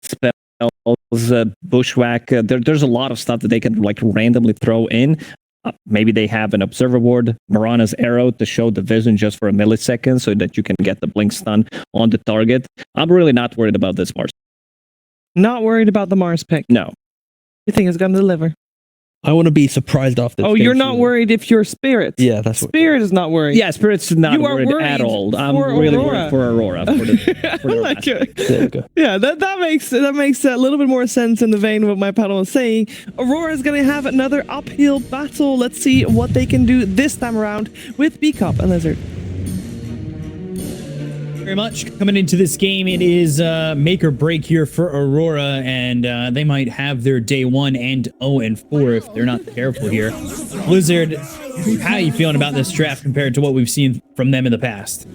spells, bushwhack. There's a lot of stuff that they can like randomly throw in. Maybe they have an observer ward, Mirana's arrow to show the vision just for a millisecond so that you can get the blink stun on the target. I'm really not worried about this Mars. Not worried about the Mars pick. No. You think it's going to deliver? I want to be surprised off this. Oh, you're not worried if you're Spirit. Yeah, that's what. Spirit is not worried. Yeah, Spirit's not You are worried worried at all. I'm for really Aurora. worried for Aurora. For the Like, There we go. yeah, that makes a little bit more sense in the vein of what my panel was saying. Aurora is going to have another uphill battle. Let's see what they can do this time around with Beacop and Lizard. Very much coming into this game, it is make or break here for Aurora, and they might have their day 1 and 0-4 if they're not careful here. Blizzard, how are you feeling about this draft compared to what we've seen from them in the past?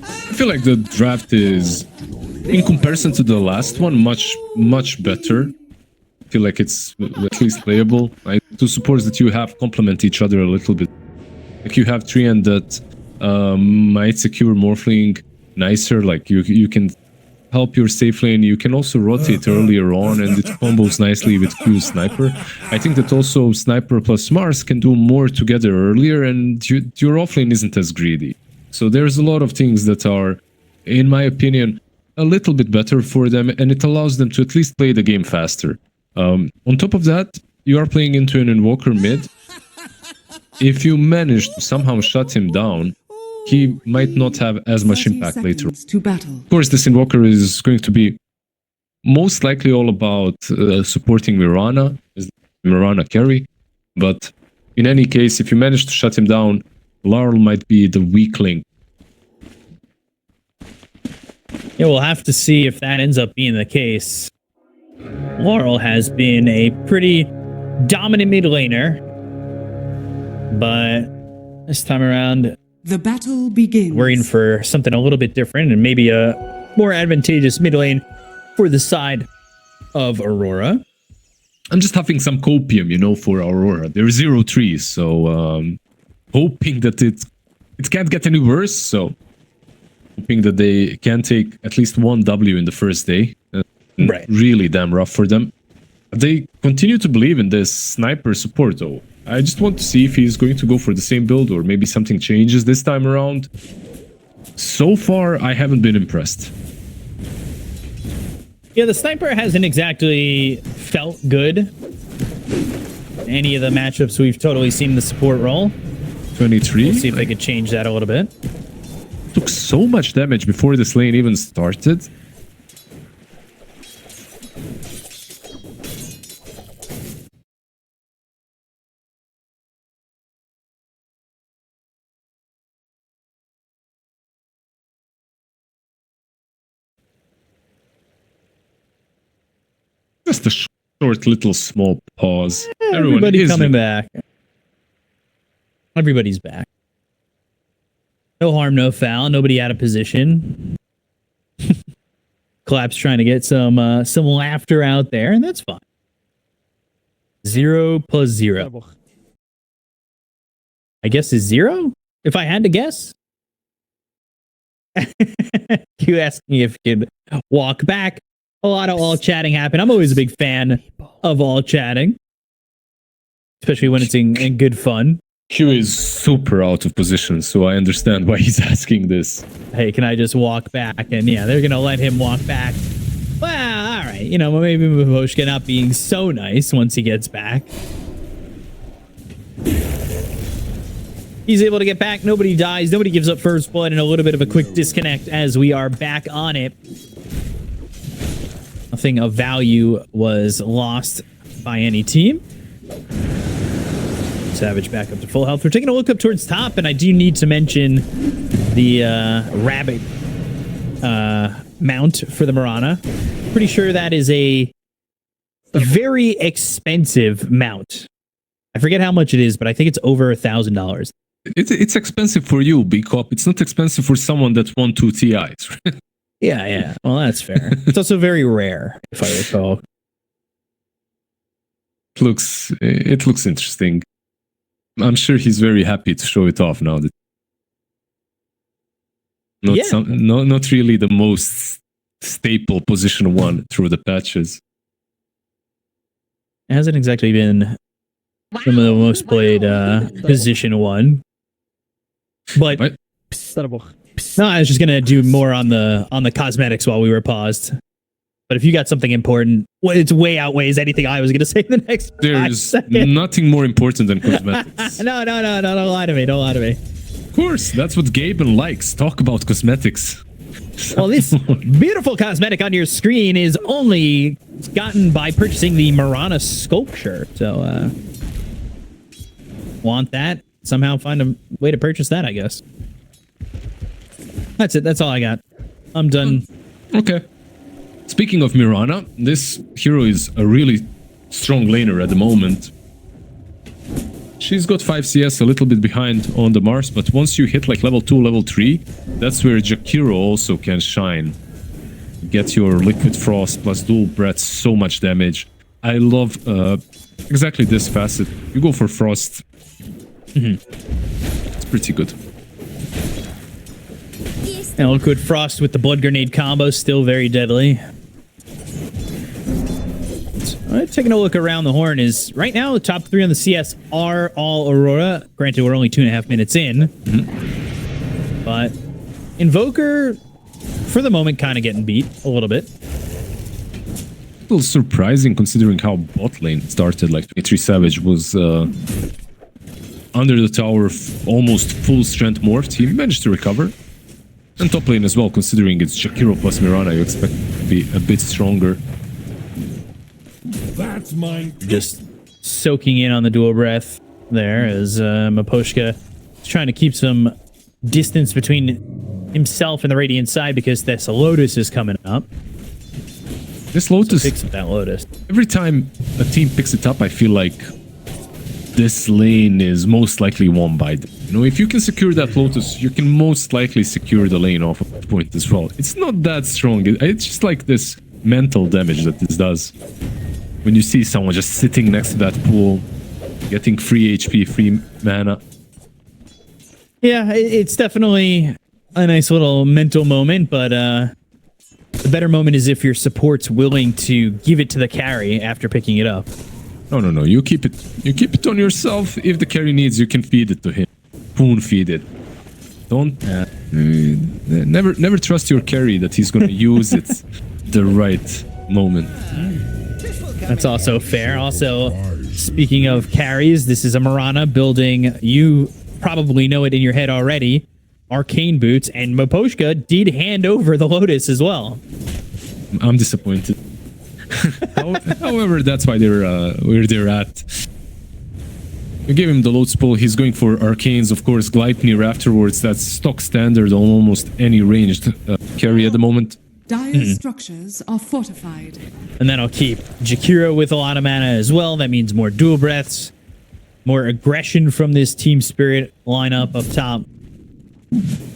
I feel like the draft is, in comparison to the last one, much better. I feel like it's at least playable. Two supports that you have complement each other a little bit. Like you have Treant that might secure Morphling nicer, like you can help your safe lane. You can also rotate earlier on, and it combos nicely with Q's Sniper. I think that also Sniper plus Mars can do more together earlier, and your offlane isn't as greedy. So there's a lot of things that are, in my opinion, a little bit better for them, and it allows them to at least play the game faster. On top of that, you are playing into an Invoker mid. If you manage to somehow shut him down, he might not have as much impact later. Of course, this Invoker is going to be most likely all about supporting Mirana, as Mirana carry. But in any case, if you manage to shut him down, Laurel might be the weak link. Yeah, we'll have to see if that ends up being the case. Laurel has been a pretty dominant mid laner, but this time around, the battle begins. We're in for something a little bit different and maybe a more advantageous mid lane for the side of Aurora. I'm just having some copium, for Aurora. They're 0-3, so hoping that it can't get any worse. So hoping that they can take at least one W in the first day. Right. Really damn rough for them. They continue to believe in this sniper support, though. I just want to see if he's going to go for the same build or maybe something changes this time around. So far, I haven't been impressed. Yeah, the sniper hasn't exactly felt good. Any of the matchups we've totally seen the support role. 23. We'll see if they could change that a little bit. Took so much damage before this lane even started. Just a short little small pause. Everybody's coming back. Everybody's back. No harm, no foul. Nobody out of position. Collapse trying to get some laughter out there, and that's fine. 0 + 0. I guess is 0? If I had to guess? You asked me if you could walk back. A lot of all chatting happened. I'm always a big fan of all chatting, especially when it's in good fun. Q is super out of position, so I understand why he's asking this. Hey, can I just walk back? And yeah, they're going to let him walk back. Well, all right. Maybe Mavoshka not being so nice once he gets back. He's able to get back. Nobody dies. Nobody gives up first blood, and a little bit of a quick disconnect as we are back on it. Nothing of value was lost by any team. Savage back up to full health. We're taking a look up towards top, and I do need to mention the rabbit mount for the Mirana. Pretty sure that is a very expensive mount. I forget how much it is, but I think it's over $1,000. It's expensive for you, B-Cop. It's not expensive for someone that won 2 TIs. Yeah. Well, that's fair. It's also very rare, if I recall. It looks interesting. I'm sure he's very happy to show it off now. Not really the most staple position 1 through the patches. It hasn't exactly been some of the most played position 1. But What? no, I was just gonna do more on the cosmetics while we were paused. But if you got something important, well, it's way outweighs anything I was gonna say in the next 5 There's seconds. nothing more important than cosmetics. No, don't lie to me. Don't lie to me. Of course, that's what Gaimin likes. Talk about cosmetics. Well, this beautiful cosmetic on your screen is only gotten by purchasing the Marana sculpture. So, want that? Somehow find a way to purchase that, I guess. That's it. That's all I got. I'm done. Okay. Speaking of Mirana, this hero is a really strong laner at the moment. She's got 5 CS, a little bit behind on the Mars, but once you hit like level 2, level 3, that's where Jakiro also can shine. Get your Liquid Frost plus Dual Breath, so much damage. I love exactly this facet. You go for Frost. It's pretty good. And Liquid Frost with the Blood Grenade combo, still very deadly. Taking a look around the horn is right now the top 3 on the CS are all Aurora. Granted, we're only 2.5 minutes in. But Invoker, for the moment, kind of getting beat a little bit. A little surprising considering how bot lane started. Like 23 Savage was under the tower, almost full strength morphed. He managed to recover. And top lane as well, considering it's Jakiro plus Mirana, you expect it to be a bit stronger. That's mine. Just soaking in on the dual breath there as Maposhka is trying to keep some distance between himself and the Radiant side because this Lotus is coming up. This Lotus, Picks up that Lotus. every time a team picks it up, I feel like this lane is most likely won by them. You know, if you can secure that Lotus, you can most likely secure the lane off of the point as well. It's not that strong. It's just like this mental damage that this does. When you see someone just sitting next to that pool, getting free HP, free mana. Yeah, it's definitely a nice little mental moment, but the better moment is if your support's willing to give it to the carry after picking it up. No. You keep it on yourself. If the carry needs, you can feed it to him. Spoon feed it. Don't never trust your carry that he's gonna use it the right moment. That's also fair. Also, speaking of carries, this is a Marana building. You probably know it in your head already. Arcane Boots, and Maposhka did hand over the Lotus as well. I'm disappointed. However, that's why they're where they're at. You gave him the load spool. He's going for Arcanes, of course. Gleipnir afterwards. That's stock standard on almost any ranged carry at the moment. Dire structures are fortified. And then I'll keep Jakiro with a lot of mana as well. That means more dual breaths, more aggression from this Team Spirit lineup up top.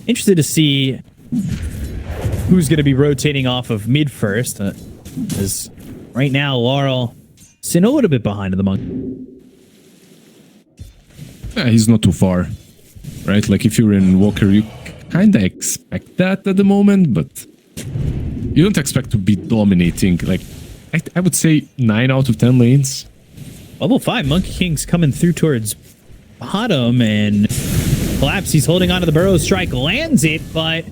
Interested to see who's going to be rotating off of mid first. Because right now, Laurel sitting a little bit behind the Monk. Yeah, he's not too far, right? Like if you're in Walker, you kind of expect that at the moment, but you don't expect to be dominating. Like I would say 9 out of 10 lanes. Level 5, Monkey King's coming through towards bottom and Collapse. He's holding onto the Burrow Strike, lands it, but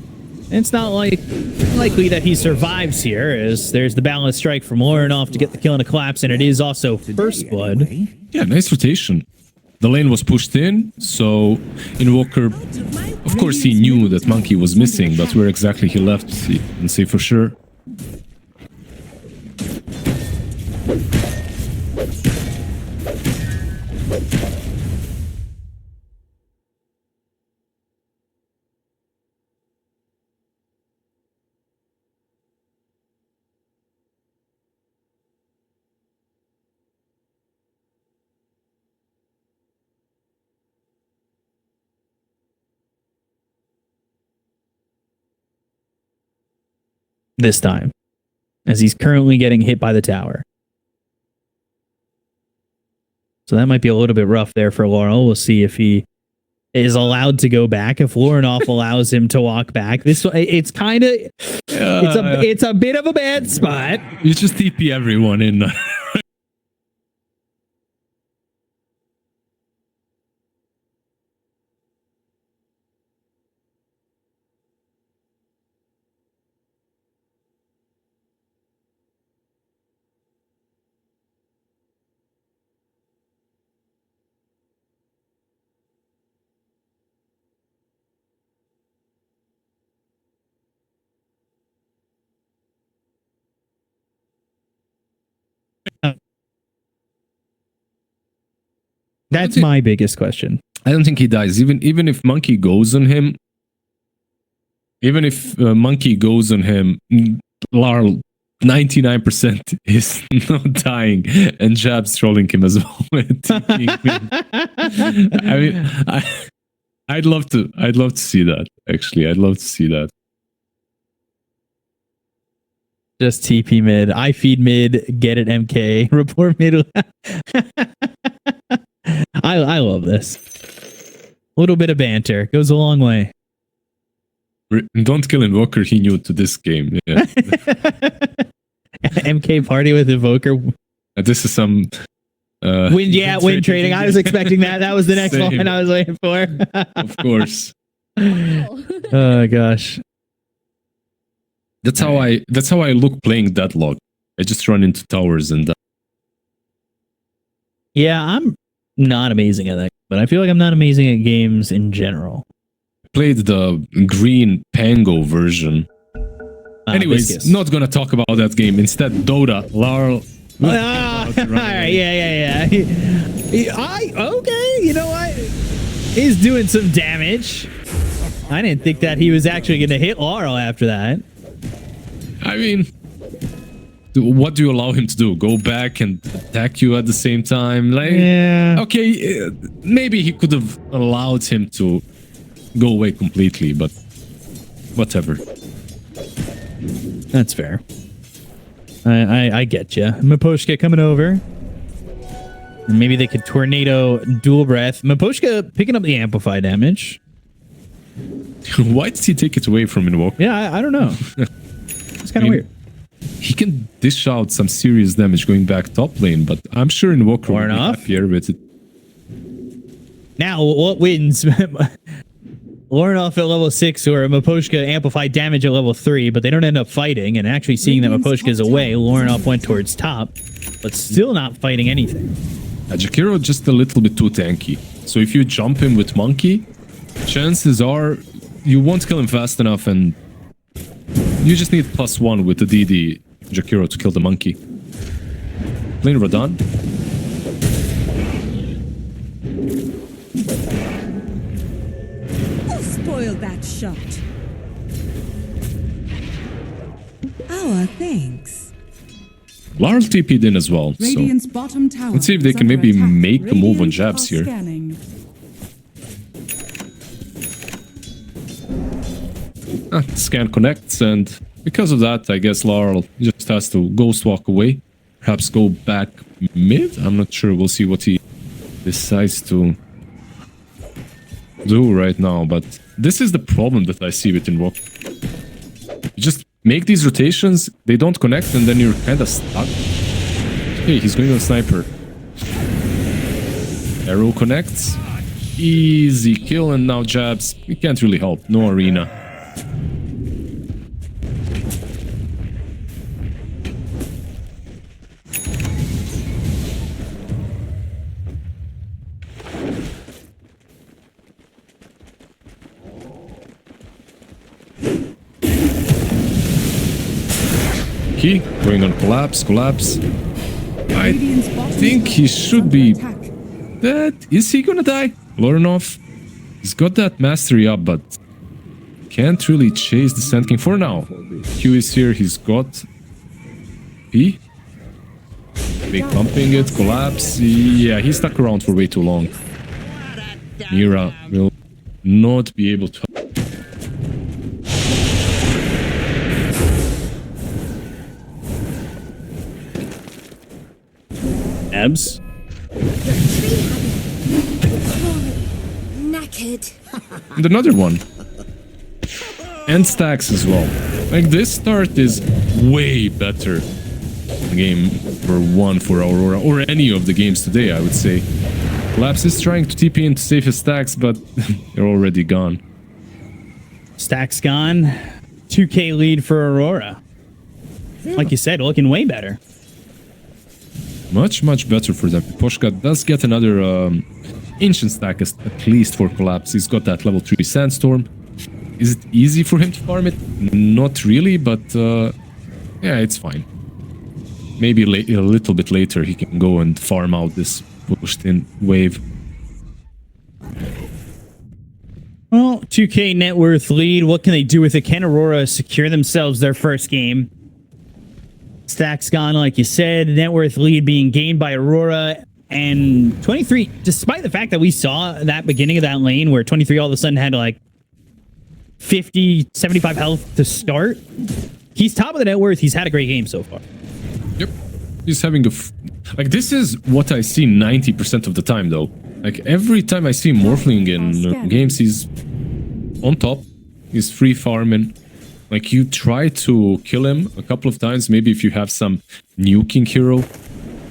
it's not likely that he survives here, as there's the Balance Strike from Lorinov to get the kill on a Collapse, and it is also First Blood. Yeah, nice rotation. The lane was pushed in, so Invoker, of course he knew that Monkey was missing, but where exactly he left, he didn't say for sure. This time, as he's currently getting hit by the tower. So that might be a little bit rough there for Laurel. We'll see if he is allowed to go back, if Lornoff allows him to walk back, it's kind of it's a bit of a bad spot. You just TP everyone in. That's my biggest question. I don't think he dies. Even if Monkey goes on him, Larl 99% is not dying, and Jab's trolling him as well. I mean, I'd love to see that. Actually, I'd love to see that. Just TP mid. I feed mid. Get it, MK. Report mid. I love this. A little bit of banter goes a long way. Don't kill Invoker. He new to this game. Yeah. MK party with Invoker. This is some win trading. I was expecting that. That was the next one I was waiting for. Of course. Oh gosh. That's how I look playing Deadlock. I just run into towers and yeah, I'm not amazing at that, but I feel like I'm not amazing at games in general. Played the green Pango version. Anyways, not gonna talk about that game. Instead, Dota. Larl. Alright, yeah. Okay, you know what? He's doing some damage. I didn't think that he was actually gonna hit Laurel after that. I mean, what do you allow him to do? Go back and attack you at the same time? Like, yeah. Okay, maybe he could have allowed him to go away completely, but whatever. That's fair. I get you. Miposhka coming over. And maybe they could tornado dual breath. Miposhka picking up the amplify damage. Why did he take it away from Invoker? Yeah, I don't know. It's kind of weird. He can dish out some serious damage going back top lane, but I'm sure Invoker will be happier with it. Now, what wins? Lornoff at level 6 or Miposhka amplified damage at level 3, but they don't end up fighting. And actually seeing that Miposhka is away, Lornoff went towards top, but still not fighting anything. Jakiro just a little bit too tanky. So if you jump him with Monkey, chances are you won't kill him fast enough, and you just need +1 with the DD Jakiro to kill the Monkey. Lane Radon. Spoiled that shot. Our thanks. Larl TP'd in as well, so Radiant's bottom tower let's see if they can maybe make a move on jabs here. Scan connects, and because of that, I guess Larl just has to ghost walk away. Perhaps go back mid? I'm not sure. We'll see what he decides to do right now, but this is the problem that I see with Invoker. You just make these rotations, they don't connect, and then you're kind of stuck. Hey, he's going on Sniper. Arrow connects. Easy kill, and now jabs. You can't really help. No arena. Going on collapse. I think he should be dead. Is he gonna die? Lornoff, he's got that mastery up, but can't really chase the Sand King for now. Q is here, he's got P. Big pumping it, collapse. Yeah, he stuck around for way too long. Mira will not be able to. Abs. kid. And another one. And stacks as well. Like, this start is way better than game for 1 for Aurora, or any of the games today, I would say. Collapse is trying to TP into save his stacks, but they're already gone. Stacks gone. 2K lead for Aurora. Like you said, looking way better. Much, much better for them. Poshka does get another ancient stack at least for Collapse. He's got that level 3 Sandstorm. Is it easy for him to farm it? Not really, but yeah, it's fine. Maybe a little bit later he can go and farm out this pushed in wave. Well, 2K net worth lead. What can they do with it? Can Aurora secure themselves their first game? Stacks gone, like you said. Net worth lead being gained by Aurora. And 23, despite the fact that we saw that beginning of that lane where 23 all of a sudden had like 50, 75 health to start, he's top of the net worth. He's had a great game so far. Yep. He's having like, this is what I see 90% of the time, though. Like, every time I see Morphling in games, he's on top. He's free farming. Like, you try to kill him a couple of times, maybe if you have some nuking hero.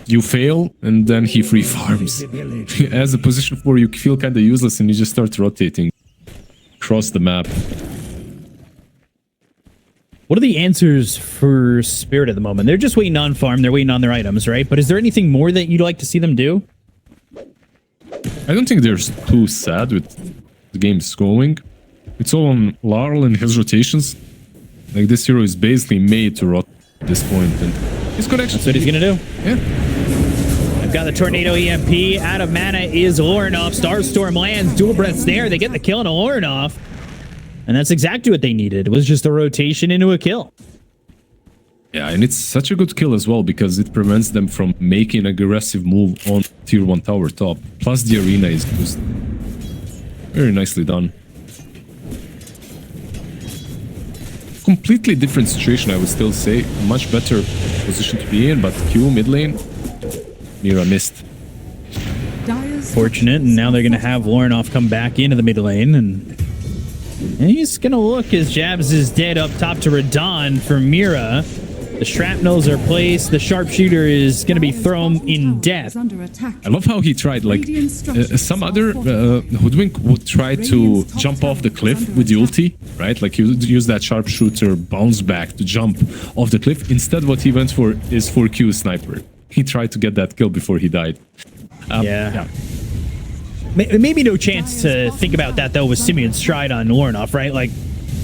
You fail, and then he free farms. As a position 4, you feel kind of useless, and you just start rotating across the map. What are the answers for Spirit at the moment? They're just waiting on farm. They're waiting on their items, right? But is there anything more that you'd like to see them do? I don't think they're too sad with the game's going. It's all on Larl and his rotations. Like, this hero is basically made to rot at this point, and he's gonna actually... That's what he's gonna do. Yeah. I've got the Tornado EMP. Out of mana is Lorinov. Starstorm lands. Dual Breath's there. They get the kill on a Lorinov. And that's exactly what they needed. It was just a rotation into a kill. Yeah, and it's such a good kill as well, because it prevents them from making an aggressive move on tier 1 tower top. Plus the arena is just very nicely done. Completely different situation, I would still say. Much better position to be in, but Q mid lane, Mira missed. Fortunate, and now they're going to have Lorinov come back into the mid lane, and he's going to look as Jabs is dead up top to Radon for Mira. The shrapnels are placed. The sharpshooter is going to be thrown in death. I love how he tried, like, some other Hoodwink would try to jump off the cliff with the ulti, right? Like, he would use that sharpshooter bounce back to jump off the cliff. Instead, what he went for is 4Q sniper. He tried to get that kill before he died. Yeah. Maybe no chance to think about that, though, with Simeon's stride on Lorinov, right? Like,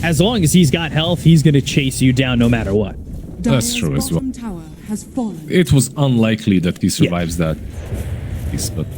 as long as he's got health, he's going to chase you down no matter what. That's true as well. It was unlikely that he survives that piece, but...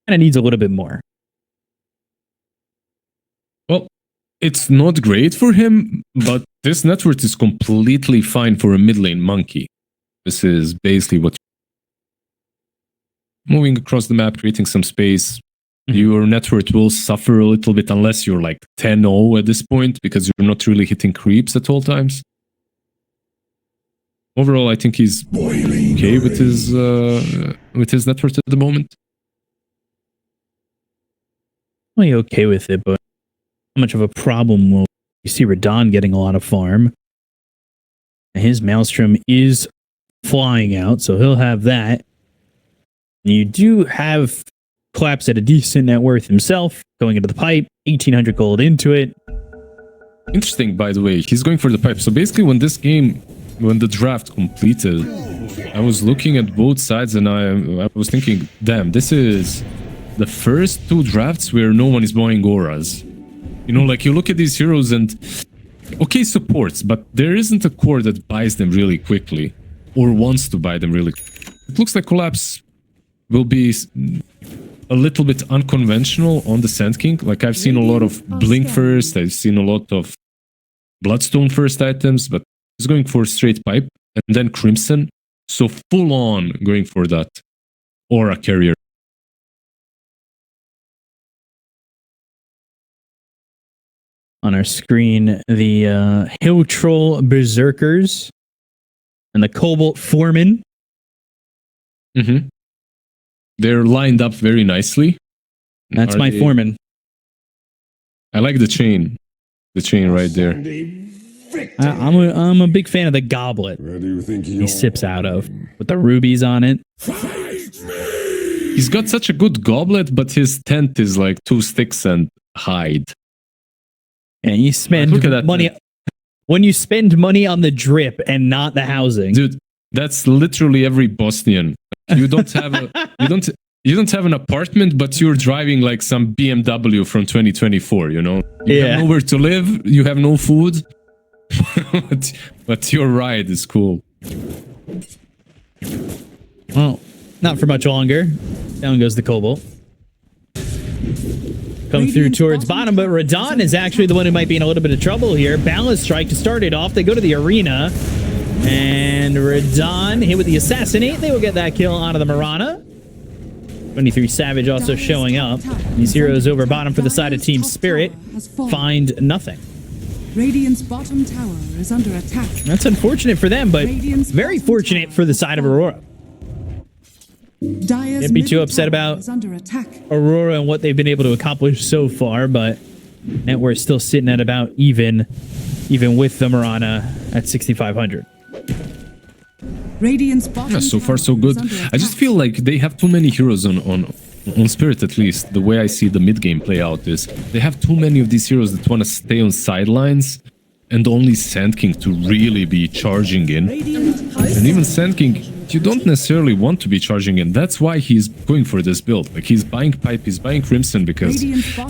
Kind of needs a little bit more. Well, it's not great for him, but this network is completely fine for a mid lane monkey. This is basically what... Moving across the map, creating some space. Your network will suffer a little bit unless you're like 10-0 at this point, because you're not really hitting creeps at all times. Overall, I think he's okay with his network at the moment. Well, you're okay with it, but how much of a problem will you see Radon getting a lot of farm? His Maelstrom is flying out, so he'll have that. You do have Collapse at a decent net worth himself, going into the pipe, 1,800 gold into it. Interesting, by the way, he's going for the pipe. So basically, when the draft completed, I was looking at both sides and I was thinking, damn, this is the first 2 drafts where no one is buying auras. You know, like, you look at these heroes and okay supports, but there isn't a core that buys them really quickly or wants to buy them really quickly. It looks like Collapse will be a little bit unconventional on the Sand King. Like I've seen a lot of Blink first, I've seen a lot of Bloodstone first items, but he's going for straight pipe and then Crimson. So full on going for that Aura carrier. On our screen, the Hill Troll Berserkers and the Cobalt Foreman. Mm-hmm. They're lined up very nicely. That's my Foreman. I like the chain. The chain right there. I'm a big fan of the goblet he sips out of with the rubies on it. He's got such a good goblet, but his tent is like 2 sticks and hide. And you spend money when you spend money on the drip and not the housing. Dude, that's literally every Bosnian. You don't have a you don't have an apartment, but you're driving like some BMW from 2024, you know? You have nowhere to live, you have no food. but your ride is cool. Well, not for much longer. Down goes the Cobalt. Come through towards bottom, but Radon is actually the one who might be in a little bit of trouble here. Balance strike to start it off. They go to the arena, and Radon hit with the assassinate. They will get that kill out of the Marana. 23 Savage also showing up. These heroes over bottom for the side of Team Spirit find nothing. Radiant's bottom tower is under attack. That's unfortunate for them, but very fortunate for the side of Aurora. Can't be too upset about Aurora and what they've been able to accomplish so far, but net worth still sitting at about even with the Marana at 6,500. Yeah, so far so good. I just feel like they have too many heroes on Spirit, at least. The way I see the mid game play out is they have too many of these heroes that want to stay on sidelines, and only Sand King to really be charging in. And even Sand King, you don't necessarily want to be charging in. That's why he's going for this build. Like, he's buying pipe, he's buying Crimson, because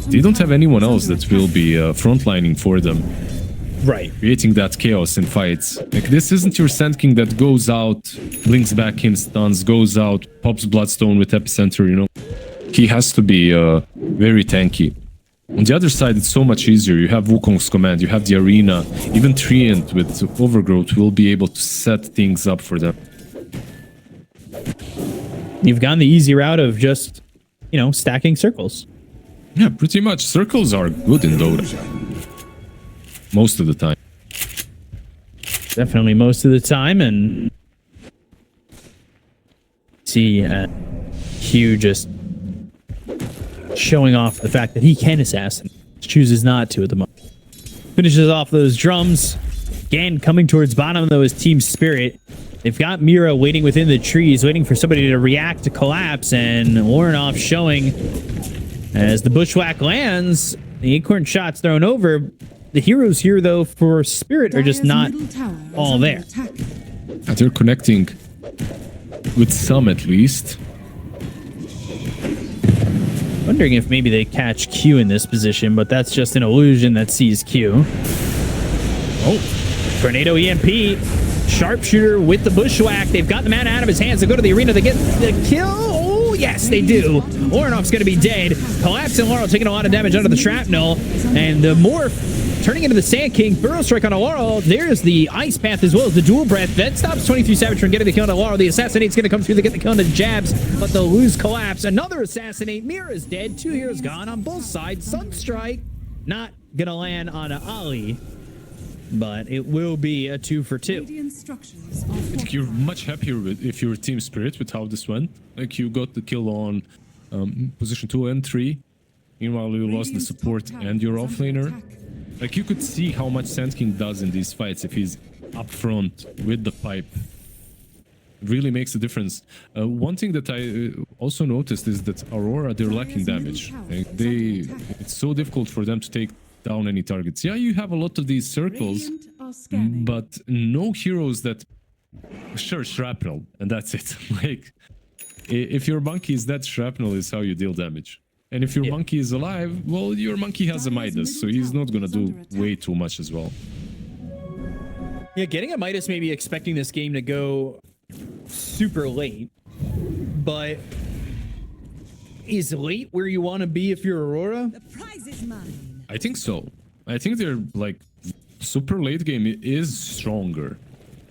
they don't have anyone else that will be frontlining for them. Right. Creating that chaos in fights. Like, this isn't your Sand King that goes out, blinks back in stuns, goes out, pops Bloodstone with Epicenter, you know? He has to be very tanky. On the other side, it's so much easier. You have Wukong's command, you have the arena. Even Treant with Overgrowth will be able to set things up for them. You've gone the easy route of just, you know, stacking circles. Yeah, pretty much. Circles are good in Dota. Most of the time. Definitely most of the time, and see Hugh just showing off the fact that he can assassinate. Chooses not to at the moment. Finishes off those drums. Again, coming towards bottom, though, is Team Spirit. They've got Mira waiting within the trees, waiting for somebody to react to Collapse, and Warrenoff showing as the bushwhack lands. The acorn shot's thrown over. The heroes here, though, for Spirit are just not all there. They're connecting with some, at least. Wondering if maybe they catch Q in this position, but that's just an illusion that sees Q. Oh, Tornado EMP. Sharpshooter with the bushwhack. They've got the man out of his hands. They go to the arena. They get the kill. Oh, yes, they do. Ornoff's going to be dead. Collapse and Laurel taking a lot of damage under the shrapnel. And the Morph turning into the Sand King. Burrow strike on Laurel. There's the Ice Path as well as the dual breath. That stops 23 Savage from getting the kill on Laurel. The Assassinate's going to come through to get the kill on the Jabs, but they'll lose Collapse. Another Assassinate. Mira's dead. 2 heroes gone on both sides. Sunstrike not going to land on Ali, but it will be a 2 for 2. I think you're much happier with, if you're Team Spirit, with how this went. Like, you got the kill on position 2 and 3. Meanwhile, you lost the support and your offlaner. Like, you could see how much Sand King does in these fights if he's up front with the pipe. It really makes a difference. One thing that I also noticed is that Aurora, they're lacking damage. Like, it's so difficult for them to take down any targets. Yeah, you have a lot of these circles, but no heroes that... Sure, shrapnel, and that's it. Like, if your monkey is dead, shrapnel is how you deal damage. And if your monkey is alive, well, your monkey has a Midas, so he's not gonna do way too much as well. Yeah, getting a Midas maybe expecting this game to go super late, but is late where you want to be if you're Aurora? The prize is mine. I think so. I think they're like super late game is stronger.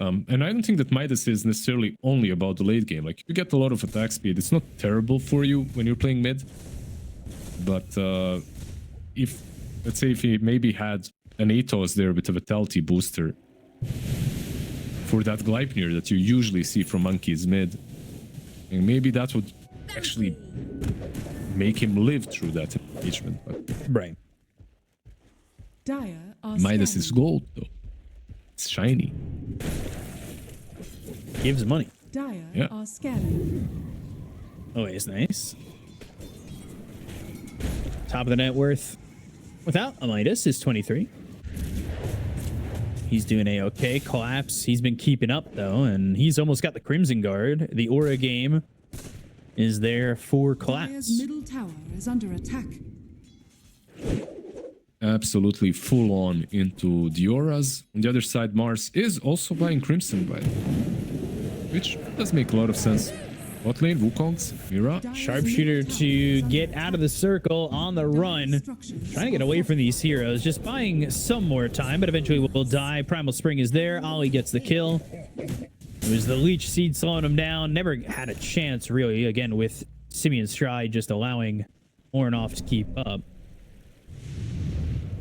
And I don't think that Midas is necessarily only about the late game. Like, you get a lot of attack speed. It's not terrible for you when you're playing mid. But if, let's say, if he maybe had an Atos there with a Vitality booster for that Gleipnir that you usually see from Monkeys mid, and maybe that would actually make him live through that engagement. But Right. Dire are Midas is scanning. gold, though. It's shiny. Gives money. Dire Yeah. are scanning. Oh, it's nice. Top of the net worth without a Midas is 23. He's doing a-okay. Collapse. He's been keeping up, though, and he's almost got the Crimson Guard. The Aura game is there for Dire's Collapse. middle tower is under attack. Absolutely full on into the auras. On the other side, Mars is also buying Crimson Guard, which does make a lot of sense. Bot lane, Wukong's, Mira. Sharpshooter to get out of the circle on the run. Trying to get away from these heroes. Just buying some more time, but eventually will die. Primal Spring is there. Ollie gets the kill. It was the Leech Seed slowing him down. Never had a chance, really, again, with Simeon Stride just allowing Ornoff to keep up.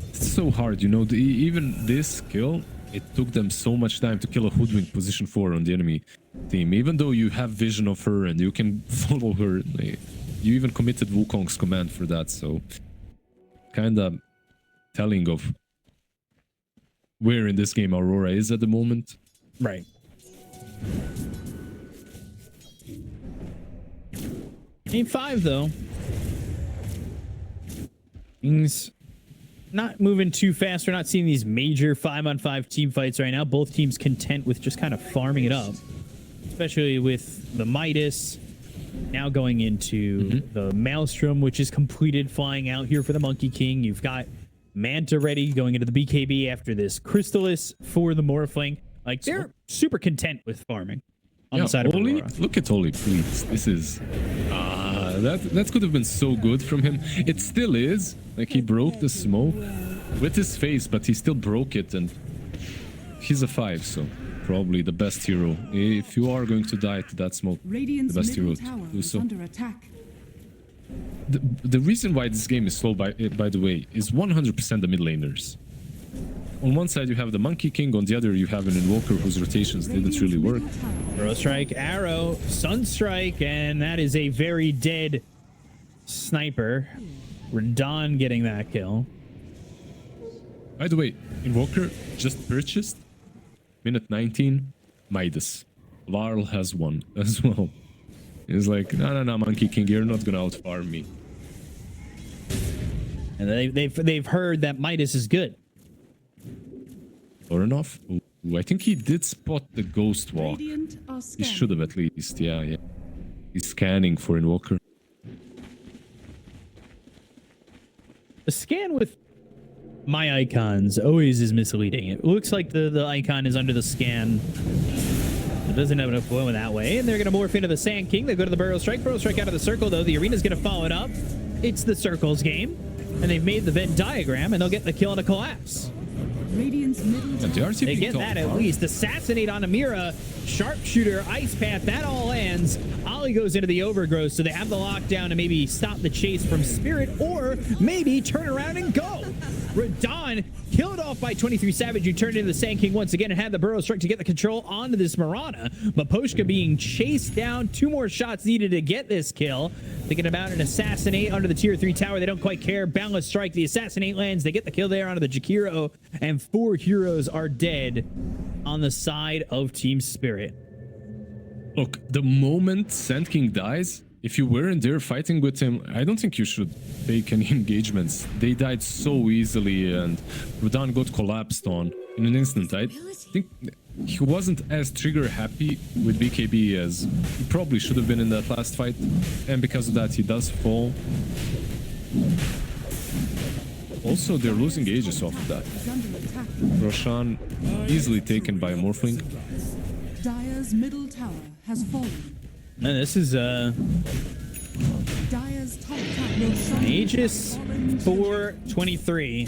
It's so hard, you know, even this kill, it took them so much time to kill a Hoodwink position 4 on the enemy team. Even though you have vision of her and you can follow her, you even committed Wukong's command for that, so kinda telling of where in this game Aurora is at the moment. Right. Game 5, though. Things not moving too fast. We're not seeing these major 5-on-5 team fights right now. Both teams content with just kind of farming it up. Especially with the Midas now going into the Maelstrom, which is completed, flying out here for the Monkey King. You've got Manta ready going into the BKB after this Crystallis for the Morphling. Like, they're super content with farming on the side of Oli, Aurora. look at Oli, please. This is that could have been so good from him. It still is. Like, he broke the smoke with his face, but he still broke it, and he's a 5, so probably the best hero. If you are going to die to that smoke, Radiant's the best hero middle tower to do is so. under attack. The reason why this game is slow, by the way, is 100% the mid laners. On one side you have the Monkey King, on the other you have an Invoker whose rotations didn't really work. Arrow Strike, Arrow, Sunstrike, and that is a very dead sniper. Radon getting that kill. By the way, Invoker just purchased, minute 19, Midas. Larl has one as well. He's like, no, Monkey King, you're not gonna outfarm me. And they've heard that Midas is good. Or enough. Ooh, I think he did spot the Ghost Walk. Radiant are He scanning. should have at least, yeah. He's scanning for Invoker. The scan with my icons always is misleading. It looks like the icon is under the scan. It doesn't have enough flow in that way. And they're going to morph into the Sand King. They go to the Burrow Strike. Burrow Strike out of the circle, though. The arena's going to follow it up. It's the Circles game. And they've made the Venn diagram, and they'll get the kill and a collapse. Radiant's middle And the tower. RTP They get that at least. Assassinate on Amira. Sharpshooter, Ice Path, that all lands. Ollie goes into the Overgrowth, so they have the lockdown to maybe stop the chase from Spirit, or maybe turn around and go. Radon killed off by 23 Savage, who turned into the Sand King once again and had the Burrow Strike to get the control onto this Mirana. But Poshka being chased down. 2 more shots needed to get this kill. Thinking about an Assassinate under the tier 3 tower. They don't quite care. Boundless Strike. The Assassinate lands. They get the kill there onto the Jakiro. And 4 heroes are dead on the side of Team Spirit. Look, the moment Sand King dies, if you weren't there fighting with him, I don't think you should take any engagements. They died so easily, and Rudan got collapsed on in an instant. I think he wasn't as trigger happy with BKB as he probably should have been in that last fight, and because of that he does fall. Also, they're losing Aegis off of that. Is under attack. Roshan easily taken by a Morphling. Dire's middle tower has fallen. And this is Dire's top tower will shine. Aegis 423.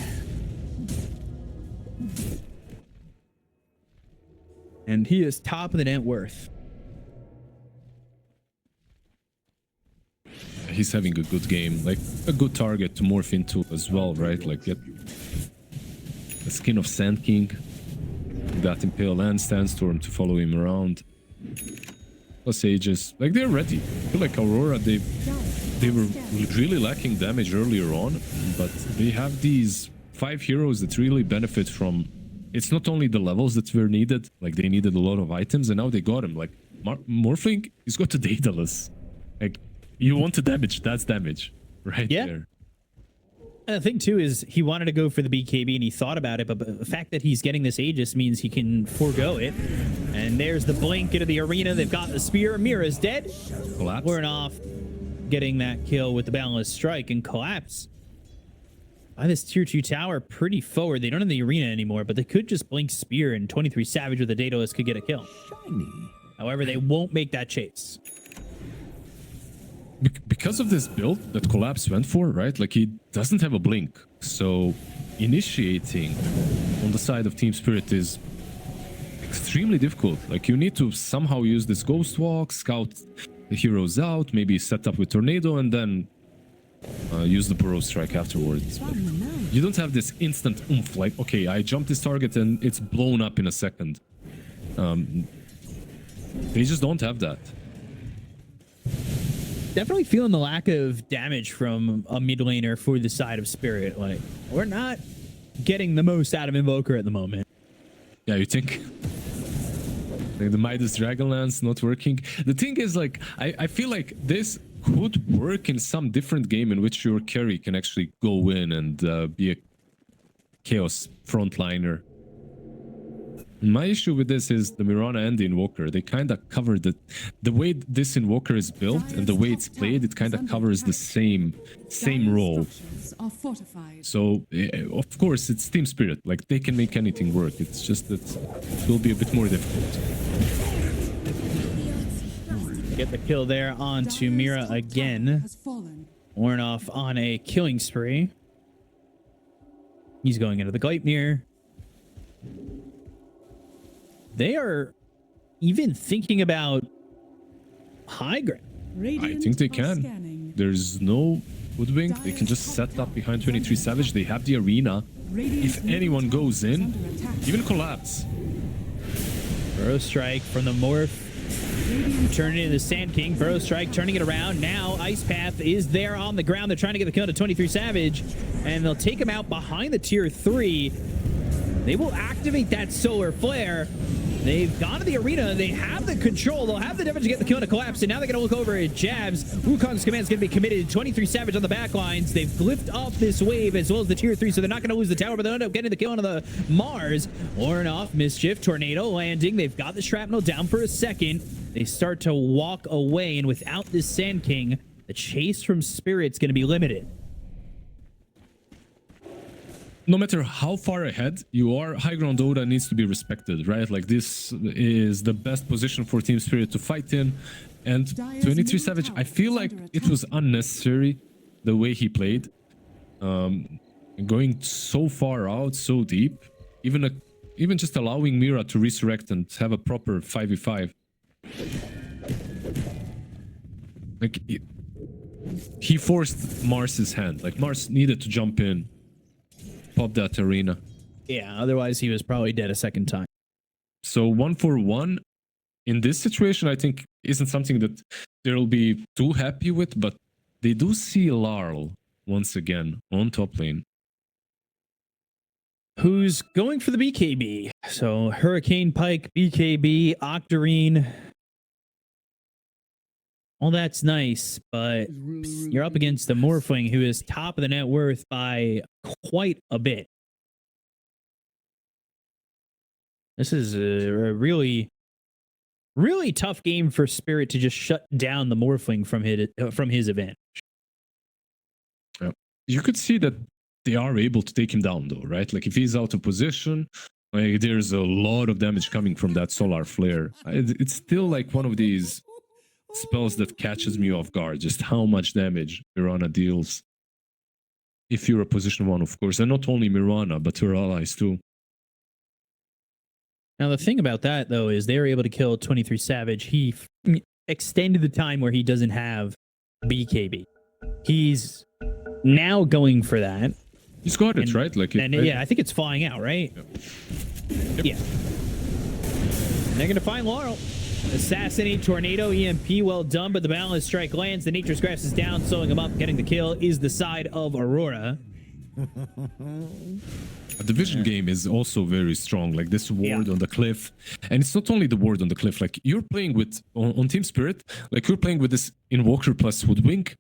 And he is top of the net worth. He's having a good game, like a good target to morph into as well, right? Like get the skin of Sand King, that Impale and Sandstorm to follow him around. Plus Aegis, like they're ready. I feel like Aurora, they were really lacking damage earlier on, but they have these 5 heroes that really benefit from. It's not only the levels that were needed, like they needed a lot of items, and now they got them. Like Morphling, he's got the Daedalus. Like you want the damage, that's damage, right there. And the thing too is he wanted to go for the BKB and he thought about it, but the fact that he's getting this Aegis means he can forego it. And there's the blink into the arena. They've got the spear. Mira's dead. Collapse. We're off getting that kill with the Boundless Strike and collapse. By this tier 2 tower pretty forward. They don't have the arena anymore, but they could just blink spear and 23 Savage with the Daedalus could get a kill. However, they won't make that chase. Because of this build that Collapse went for, right? Like he doesn't have a blink. So initiating on the side of Team Spirit is extremely difficult. Like you need to somehow use this Ghost Walk, scout the heroes out, maybe set up with Tornado and then use the Burrow Strike afterwards. But you don't have this instant oomph, like, okay, I jump this target and it's blown up in a second. They just don't have that. Definitely feeling the lack of damage from a mid laner for the side of Spirit. Like, we're not getting the most out of Invoker at the moment. Yeah, you think? Like the Midas Dragonlance not working. The thing is, like, I feel like this could work in some different game in which your carry can actually go in and be a Chaos frontliner. My issue with this is the Mirana and the Invoker. They kind of cover the way this Invoker is built and the way it's played. It kind of covers the same role. So of course it's Team Spirit. Like they can make anything work. It's just that it will be a bit more difficult. Get the kill there onto Mira again. Ornoff on a killing spree. He's going into the Gleipnir. They are even thinking about high ground. I think they can. There's no Woodwink. They can just set up behind 23 Savage. They have the arena. If anyone goes in, even Collapse. Burrow Strike from the Morph. Turning it into the Sand King. Burrow Strike turning it around. Now Ice Path is there on the ground. They're trying to get the kill to 23 Savage. And they'll take him out behind the tier 3. They will activate that Solar Flare. They've gone to the arena. They have the control. They'll have the damage to get the kill to collapse. And now they're going to look over at Jabs. Wukong's command is going to be committed. 23 Savage on the back lines. They've glyphed off this wave as well as the tier 3, so they're not going to lose the tower, but they'll end up getting the kill onto the Mars. Ornoff, Mischief, Tornado landing. They've got the Shrapnel down for a second. They start to walk away, and without this Sand King, the chase from Spirit's going to be limited. No matter how far ahead you are, high ground Dota needs to be respected, right? Like this is the best position for Team Spirit to fight in. And 23 Savage, I feel like it was unnecessary the way he played. Going so far out, so deep, even just allowing Mira to resurrect and have a proper 5v5. Like he forced Mars's hand. Like Mars needed to jump in. Pop that arena. Yeah, otherwise he was probably dead a second time. So 1-for-1 in this situation, I think, isn't something that they'll be too happy with, but they do see Larl once again on top lane. Who's going for the BKB? So Hurricane Pike, BKB, Octarine. All that's nice, but you're up against the Morphling, who is top of the net worth by quite a bit. This is a really, really tough game for Spirit to just shut down the Morphling from his advantage. Yeah. You could see that they are able to take him down though, right? Like if he's out of position, like there's a lot of damage coming from that solar flare. It's still like one of these spells that catches me off guard, just how much damage Mirana deals. If you're a position 1, of course, and not only Mirana, but her allies too. Now, the thing about that, though, is they were able to kill 23 Savage. He extended the time where he doesn't have BKB. He's now going for that. He's got it, right? Like, yeah, I think it's flying out, right? Yep. Yeah. And they're going to find Laurel. Assassinate, Tornado, EMP, well done, but the balance strike lands. The Nature's Grasp is down, slowing him up. Getting the kill is the side of Aurora. A division game is also very strong, like this ward on the cliff. And it's not only the ward on the cliff, like you're playing with, on Team Spirit, like you're playing with this Invoker plus Hoodwink.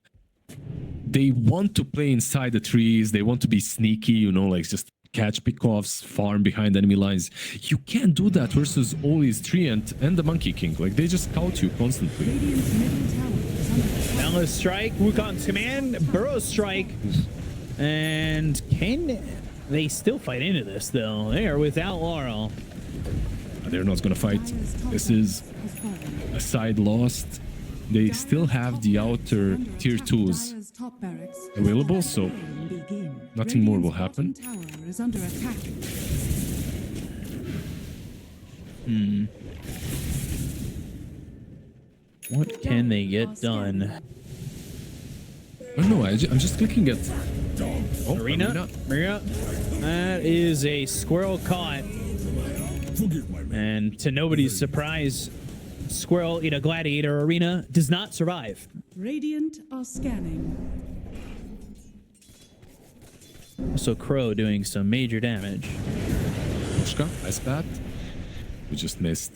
They want to play inside the trees, they want to be sneaky, you know, like just catch pickoffs, farm behind enemy lines. You can't do that versus always Treant and the Monkey King, like they just scout you constantly. Radiant's middle tower is under attack. Boundless Strike, Wukong's command, Burrow Strike. And can they still fight into this, though? They are without Laurel. They're not going to fight. This is a side lost. They still have the outer tier 2s available, so nothing more will happen. What can they get done? I don't know, I'm just looking at... Arena. That is a squirrel caught. And to nobody's surprise, squirrel in a gladiator arena does not survive. Radiant are scanning. Also, Crow doing some major damage. Pushka, nice bat. We just missed.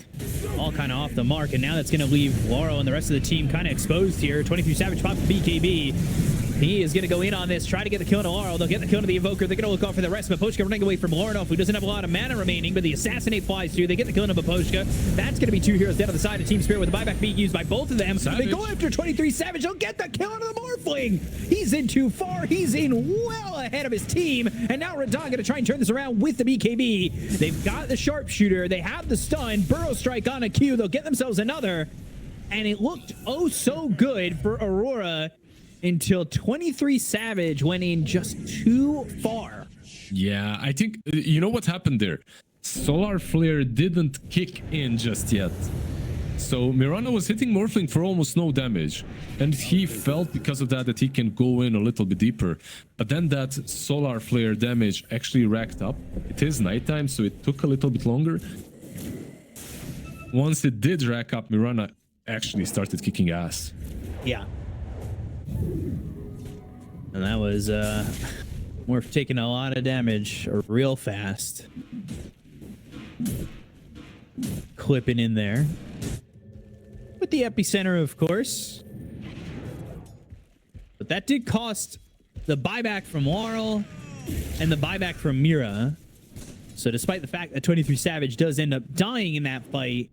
All kind of off the mark, and now that's going to leave Laurel and the rest of the team kind of exposed here. 23 Savage pops the BKB. He is going to go in on this, try to get the kill to Laurel. They'll get the kill to the Evoker. They're going to look off for the rest. Baposhka running away from Lornoff, who doesn't have a lot of mana remaining, but the Assassinate flies through. They get the kill to Baposhka. That's going to be 2 heroes dead on the side of Team Spirit with the buyback being used by both of them. Savage. They go after 23 Savage. They'll get the kill onto the Morphling. He's in too far. He's in well ahead of his team. And now Radon going to try and turn this around with the BKB. They've got the Sharpshooter. They have the stun. Burrow Strike on a Q. They'll get themselves another. And it looked oh so good for Aurora until 23 Savage went in just too far. Yeah, I think, you know what happened there? Solar Flare didn't kick in just yet. So Mirana was hitting Morphling for almost no damage. And he felt because of that he can go in a little bit deeper. But then that Solar Flare damage actually racked up. It is nighttime, so it took a little bit longer. Once it did rack up, Mirana actually started kicking ass. Yeah. And that was Morph taking a lot of damage real fast. Clipping in there. With the epicenter, of course. But that did cost the buyback from Laurel and the buyback from Mira. So despite the fact that 23 Savage does end up dying in that fight,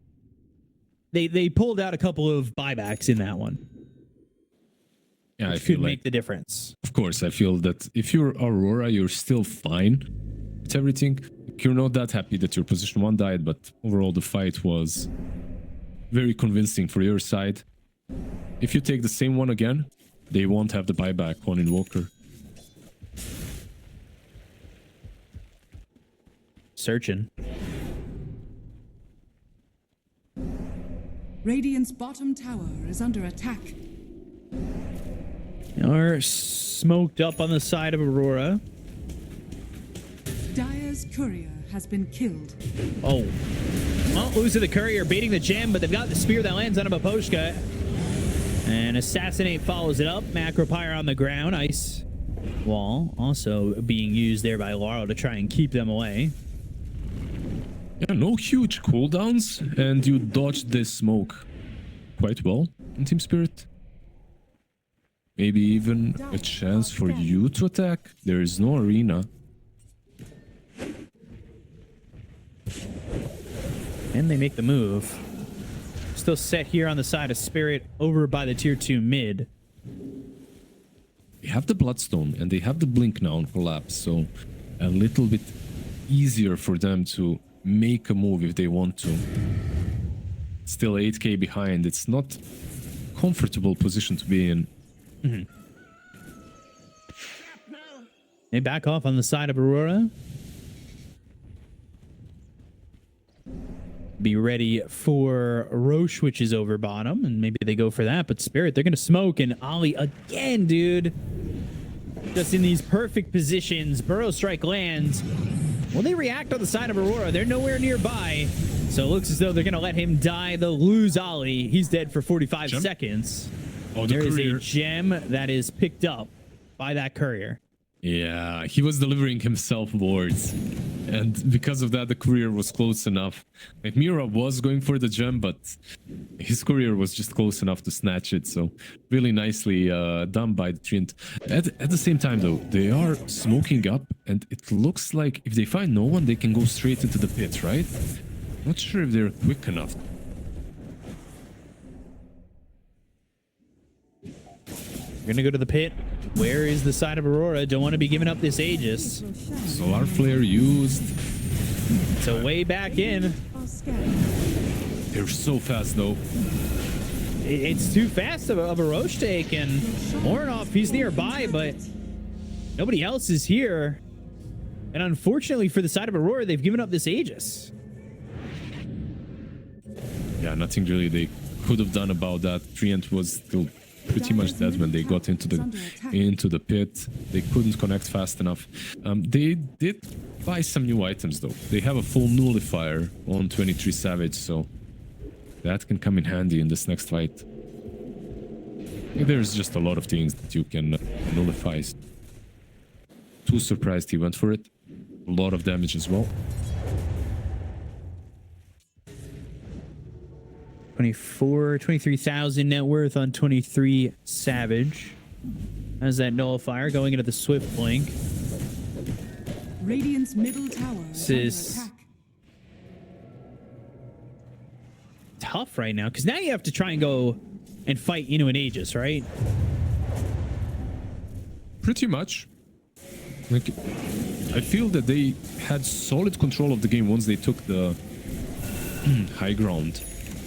they pulled out a couple of buybacks in that one. Yeah, I which feel could like, make the difference. Of course, I feel that if you're Aurora, you're still fine with everything. You're not that happy that your position 1 died, but overall the fight was very convincing for your side. If you take the same one again, they won't have the buyback on Invoker. Searching. Radiant's bottom tower is under attack. Are smoked up on the side of Aurora. Dire's courier has been killed. Oh. Well, losing the courier, baiting the gem, but they've got the spear that lands on a Baposhka. And Assassinate follows it up. Macropyre on the ground. Ice Wall also being used there by Laurel to try and keep them away. Yeah, no huge cooldowns, and you dodged this smoke quite well in Team Spirit. Maybe even a chance for you to attack. There is no arena. And they make the move. Still set here on the side of Spirit over by the tier 2 mid. They have the Bloodstone and they have the Blink now on collapse, so a little bit easier for them to make a move if they want to. Still 8k behind. It's not comfortable position to be in. They back off on the side of Aurora. Be ready for Roche, which is over bottom, and maybe they go for that. But Spirit, they're going to smoke, and Ollie again, dude. Just in these perfect positions. Burrow Strike lands. Will they react on the side of Aurora? They're nowhere nearby. So it looks as though they're going to let him die. They'll lose Ollie. He's dead for 45 seconds. Oh, there is a gem that is picked up by that courier. Yeah, he was delivering himself wards. And because of that, the courier was close enough. Like, Mira was going for the gem, but his courier was just close enough to snatch it. So really nicely done by the Treant. At the same time, though, they are smoking up. And it looks like if they find no one, they can go straight into the pit, right? Not sure if they're quick enough. We're going to go to the pit. Where is the side of Aurora? Don't want to be giving up this Aegis. Solar Flare used. So way back in. They're so fast, though. It's too fast of a Roche take, and Ornoff, he's nearby, but nobody else is here. And unfortunately for the side of Aurora, they've given up this Aegis. Yeah, nothing really they could have done about that. Treant was still pretty much dead when they got into the pit. They couldn't connect fast enough. They did buy some new items, though. They have a full nullifier on 23 Savage, so that can come in handy in this next fight. There's just a lot of things that you can nullify. Too surprised he went for it. A lot of damage as well. 23,000 net worth on 23 Savage. How's that nullifier going into the Swift Blink? Radiant's middle tower This is under is attack. tough right now, because now you have to try and go and fight into an Aegis, right? Pretty much. Like, I feel that they had solid control of the game once they took the high ground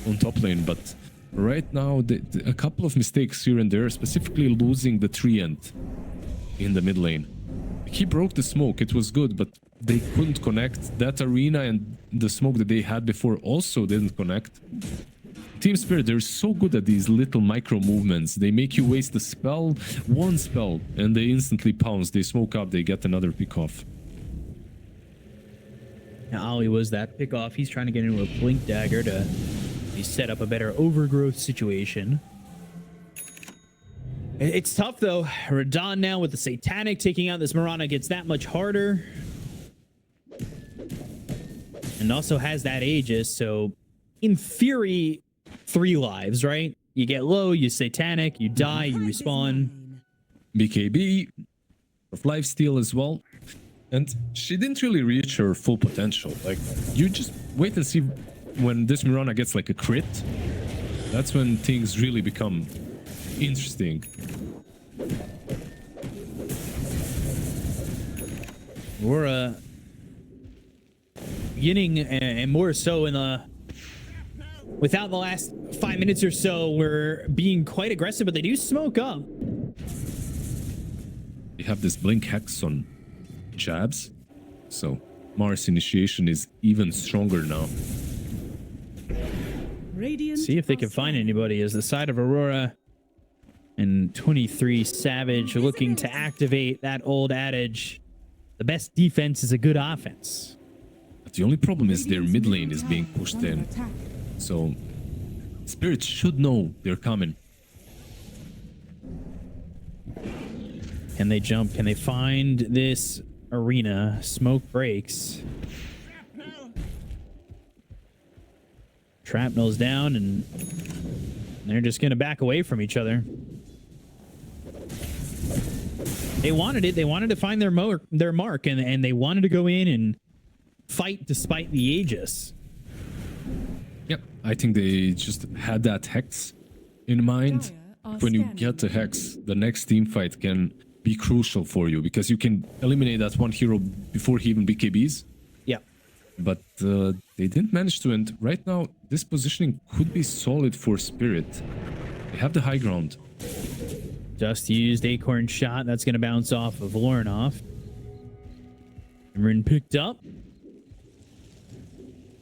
on top lane, but right now a couple of mistakes here and there, specifically losing the Treant in the mid lane. He broke the smoke, it was good, but they couldn't connect. That arena and the smoke that they had before also didn't connect. Team Spirit, they're so good at these little micro movements. They make you waste a spell, one spell, and they instantly pounce. They smoke up, they get another pick off. Now, Ollie was that pick off. He's trying to get into a Blink Dagger to set up a better overgrowth situation. It's tough, though. Radon now with the Satanic taking out this Mirana gets that much harder. And also has that Aegis, so in theory, 3 lives, right? You get low, you Satanic, you die, you respawn. BKB, of lifesteal as well. And she didn't really reach her full potential. Like, you just wait and see when this Mirana gets like a crit. That's when things really become interesting. We're beginning, and more so in the without the last 5 minutes or so, we're being quite aggressive, but they do smoke up. You have this Blink Hex on jabs, so Mars initiation is even stronger now. Radiant See if they can find anybody as the side of Aurora and 23 Savage looking to activate that old adage, the best defense is a good offense. But the only problem is their mid lane is being pushed in. So Spirit should know they're coming. Can they jump? Can they find this arena? Smoke breaks. Shrapnel's down, and they're just going to back away from each other. They wanted it. They wanted to find their mark, and they wanted to go in and fight despite the Aegis. Yep, I think they just had that Hex in mind. When you get the Hex, the next team fight can be crucial for you because you can eliminate that one hero before he even BKBs. Yeah. But they didn't manage to, and right now this positioning could be solid for Spirit. They have the high ground. Just used Acorn shot. That's going to bounce off of Lornoff. Cameron picked up.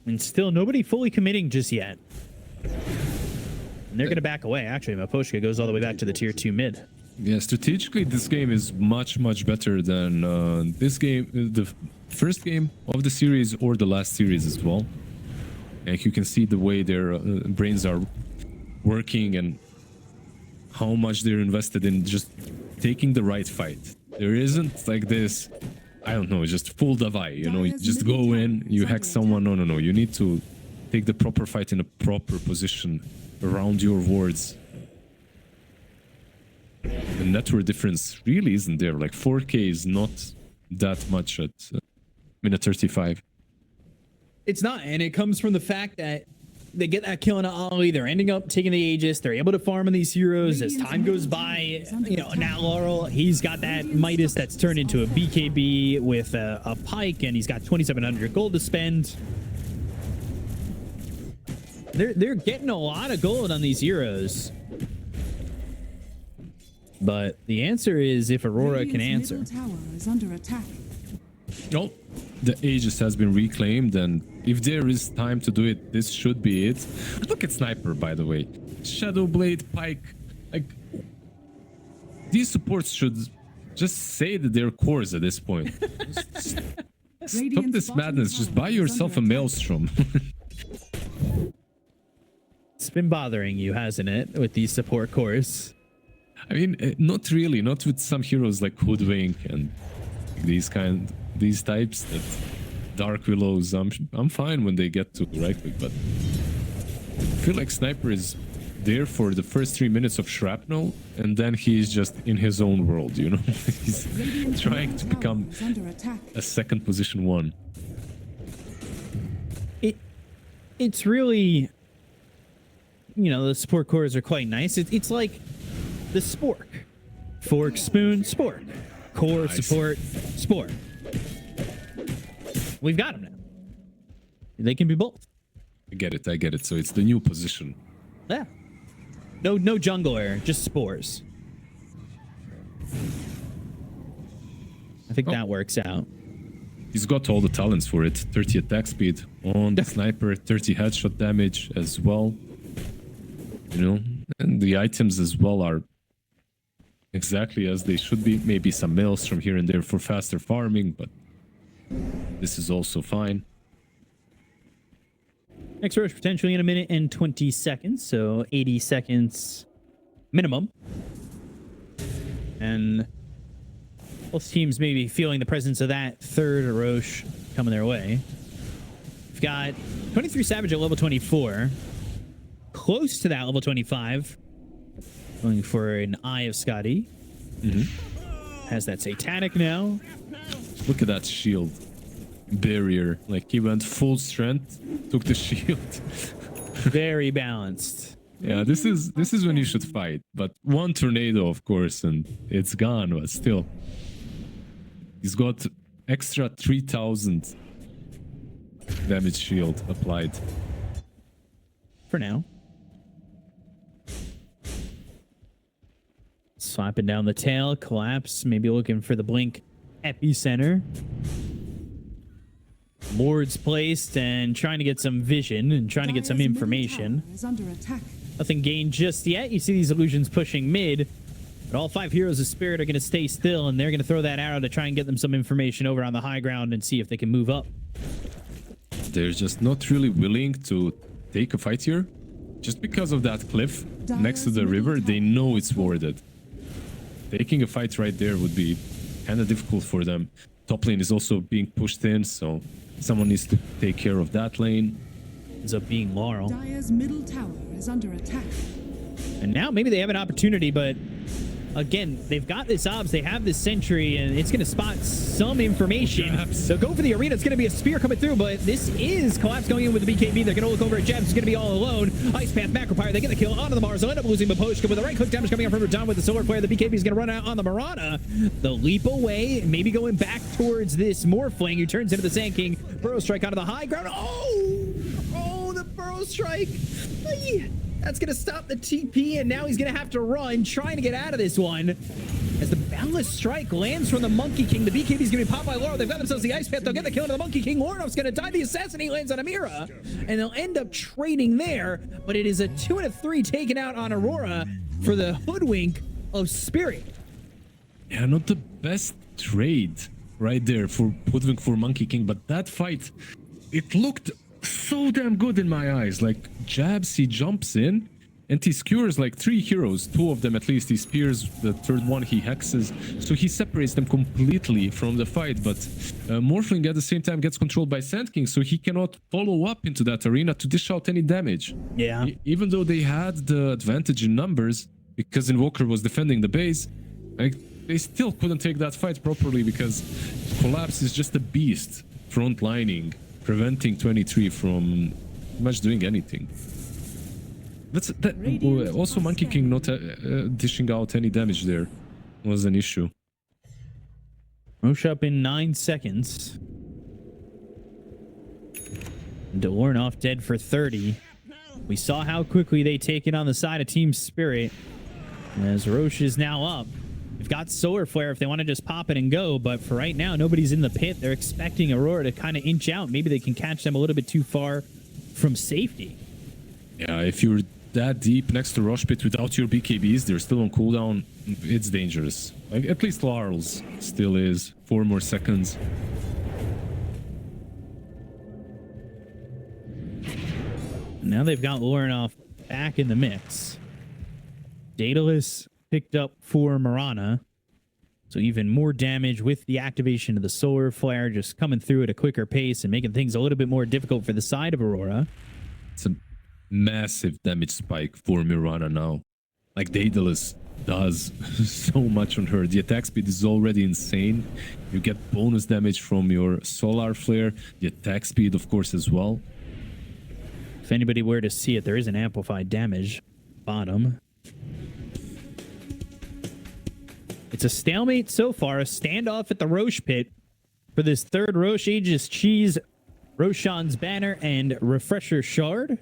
And still nobody fully committing just yet. And they're going to back away. Actually, Maposhka goes all the way back to the tier 2 mid. Yeah, strategically, this game is much, much better than this game, the first game of the series or the last series as well. Like you can see the way their brains are working and how much they're invested in just taking the right fight. There isn't like this, I don't know, just full davai, you know, you just go in, you hack someone. No, no, no. You need to take the proper fight in a proper position around your wards. The network difference really isn't there. Like 4K is not that much at minute 35. It's not, and it comes from the fact that they get that kill on Ollie, they're ending up taking the Aegis, they're able to farm on these heroes as time goes by. You know, now Laurel, he's got that Midas that's turned into a BKB with a Pike, and he's got 2,700 gold to spend. They're getting a lot of gold on these heroes. But the answer is if Aurora can answer. Middle tower is under attack. Oh, the Aegis has been reclaimed, and if there is time to do it, this should be it. Look at Sniper, by the way. Shadowblade, Pike, like these supports should just say that they're cores at this point. Stop this madness. Just buy yourself a Maelstrom. It's been bothering you, hasn't it, with these support cores? I mean, not really. Not with some heroes like Hoodwink and these types. That Dark Willows. I'm fine when they get to right click, but I feel like Sniper is there for the first 3 minutes of Shrapnel, and then he's just in his own world. You know, he's trying to become a second position one. It's really, you know, the support cores are quite nice. It's like the Spork. Fork, spoon, spork. Core, nice. Support, sport. We've got them now. They can be both. I get it. So it's the new position. Yeah. No jungler, just spores. I think that works out. He's got all the talents for it. 30 attack speed on the Sniper, 30 headshot damage as well. You know, and the items as well are exactly as they should be. Maybe some Maelstrom here and there for faster farming, but this is also fine. Next rush potentially in a minute and 20 seconds, so 80 seconds minimum. And both teams may be feeling the presence of that third Roche coming their way. We've got 23 Savage at level 24. Close to that level 25. Going for an Eye of Scotty. Has that Satanic now. Look at that shield barrier. Like he went full strength, took the shield. Very balanced. Yeah, this is when you should fight. But one tornado, of course, and it's gone. But still, he's got extra 3,000 damage shield applied. For now. Slapping down the tail, collapse, maybe looking for the blink epicenter. Wards placed and trying to get some vision and trying to get some information. Nothing gained just yet. You see these illusions pushing mid, but all 5 heroes of Spirit are going to stay still, and they're going to throw that arrow to try and get them some information over on the high ground and see if they can move up. They're just not really willing to take a fight here. Just because of that cliff next to the river, they know it's warded. Taking a fight right there would be kind of difficult for them. Top lane is also being pushed in, so someone needs to take care of that lane. Ends up being Laurel. Dire's middle tower is under attack. And now maybe they have an opportunity, but again, they've got this obs, they have this sentry, and it's going to spot some information. So go for the arena. It's going to be a spear coming through, but this is Collapse going in with the BKB. They're going to look over at Jabs. He's going to be all alone. Ice Path, Macropire, they get the kill onto the Mars. They'll end up losing Baposhka with the right click damage coming up from Radon with the Solar Flare. The BKB is going to run out on the Marana. The leap away, maybe going back towards this Morphling, who turns into the Sand King. Burrow Strike onto the high ground. Oh, the Burrow Strike. That's going to stop the TP, and now he's going to have to run, trying to get out of this one. As the Boundless Strike lands from the Monkey King, the BKB is going to be popped by Laurel. They've got themselves the Ice Path. They'll get the kill into the Monkey King. Lornoff's going to die. The Assassinate lands on Amira, and they'll end up trading there, but it is a 2 and a 3 taken out on Aurora for the Hoodwink of Spirit. Yeah, not the best trade right there for Hoodwink for Monkey King, but that fight, it looked so damn good in my eyes. Like, Jabs, he jumps in and he skewers like 3 heroes, 2 of them at least he spears, the third one he hexes, so he separates them completely from the fight. But Morphling at the same time gets controlled by Sand King, so he cannot follow up into that arena to dish out any damage. Yeah, even though they had the advantage in numbers because Invoker was defending the base, like, they still couldn't take that fight properly because Collapse is just a beast frontlining, preventing 23 from much doing anything. Also, Monkey King not dishing out any damage there was an issue. Roche up in 9 seconds. Delornoff dead for 30. We saw how quickly they take it on the side of Team Spirit. As Roche is now up. They've got Solar Flare if they want to just pop it and go, but for right now, nobody's in the pit. They're expecting Aurora to kind of inch out. Maybe they can catch them a little bit too far from safety. Yeah, if you're that deep next to Rush Pit without your BKBs, they're still on cooldown, it's dangerous. Like, at least Laurel's still is. 4 more seconds. Now they've got Lornoff back in the mix. Daedalus picked up for Marana. So even more damage with the activation of the Solar Flare, just coming through at a quicker pace and making things a little bit more difficult for the side of Aurora. It's a massive damage spike for Mirana now. Like, Daedalus does so much on her. The attack speed is already insane. You get bonus damage from your Solar Flare. The attack speed, of course, as well. If anybody were to see it, there is an amplified damage bottom. It's a stalemate so far, a standoff at the Roche Pit for this third Roche Aegis Cheese, Roshan's Banner, and Refresher Shard.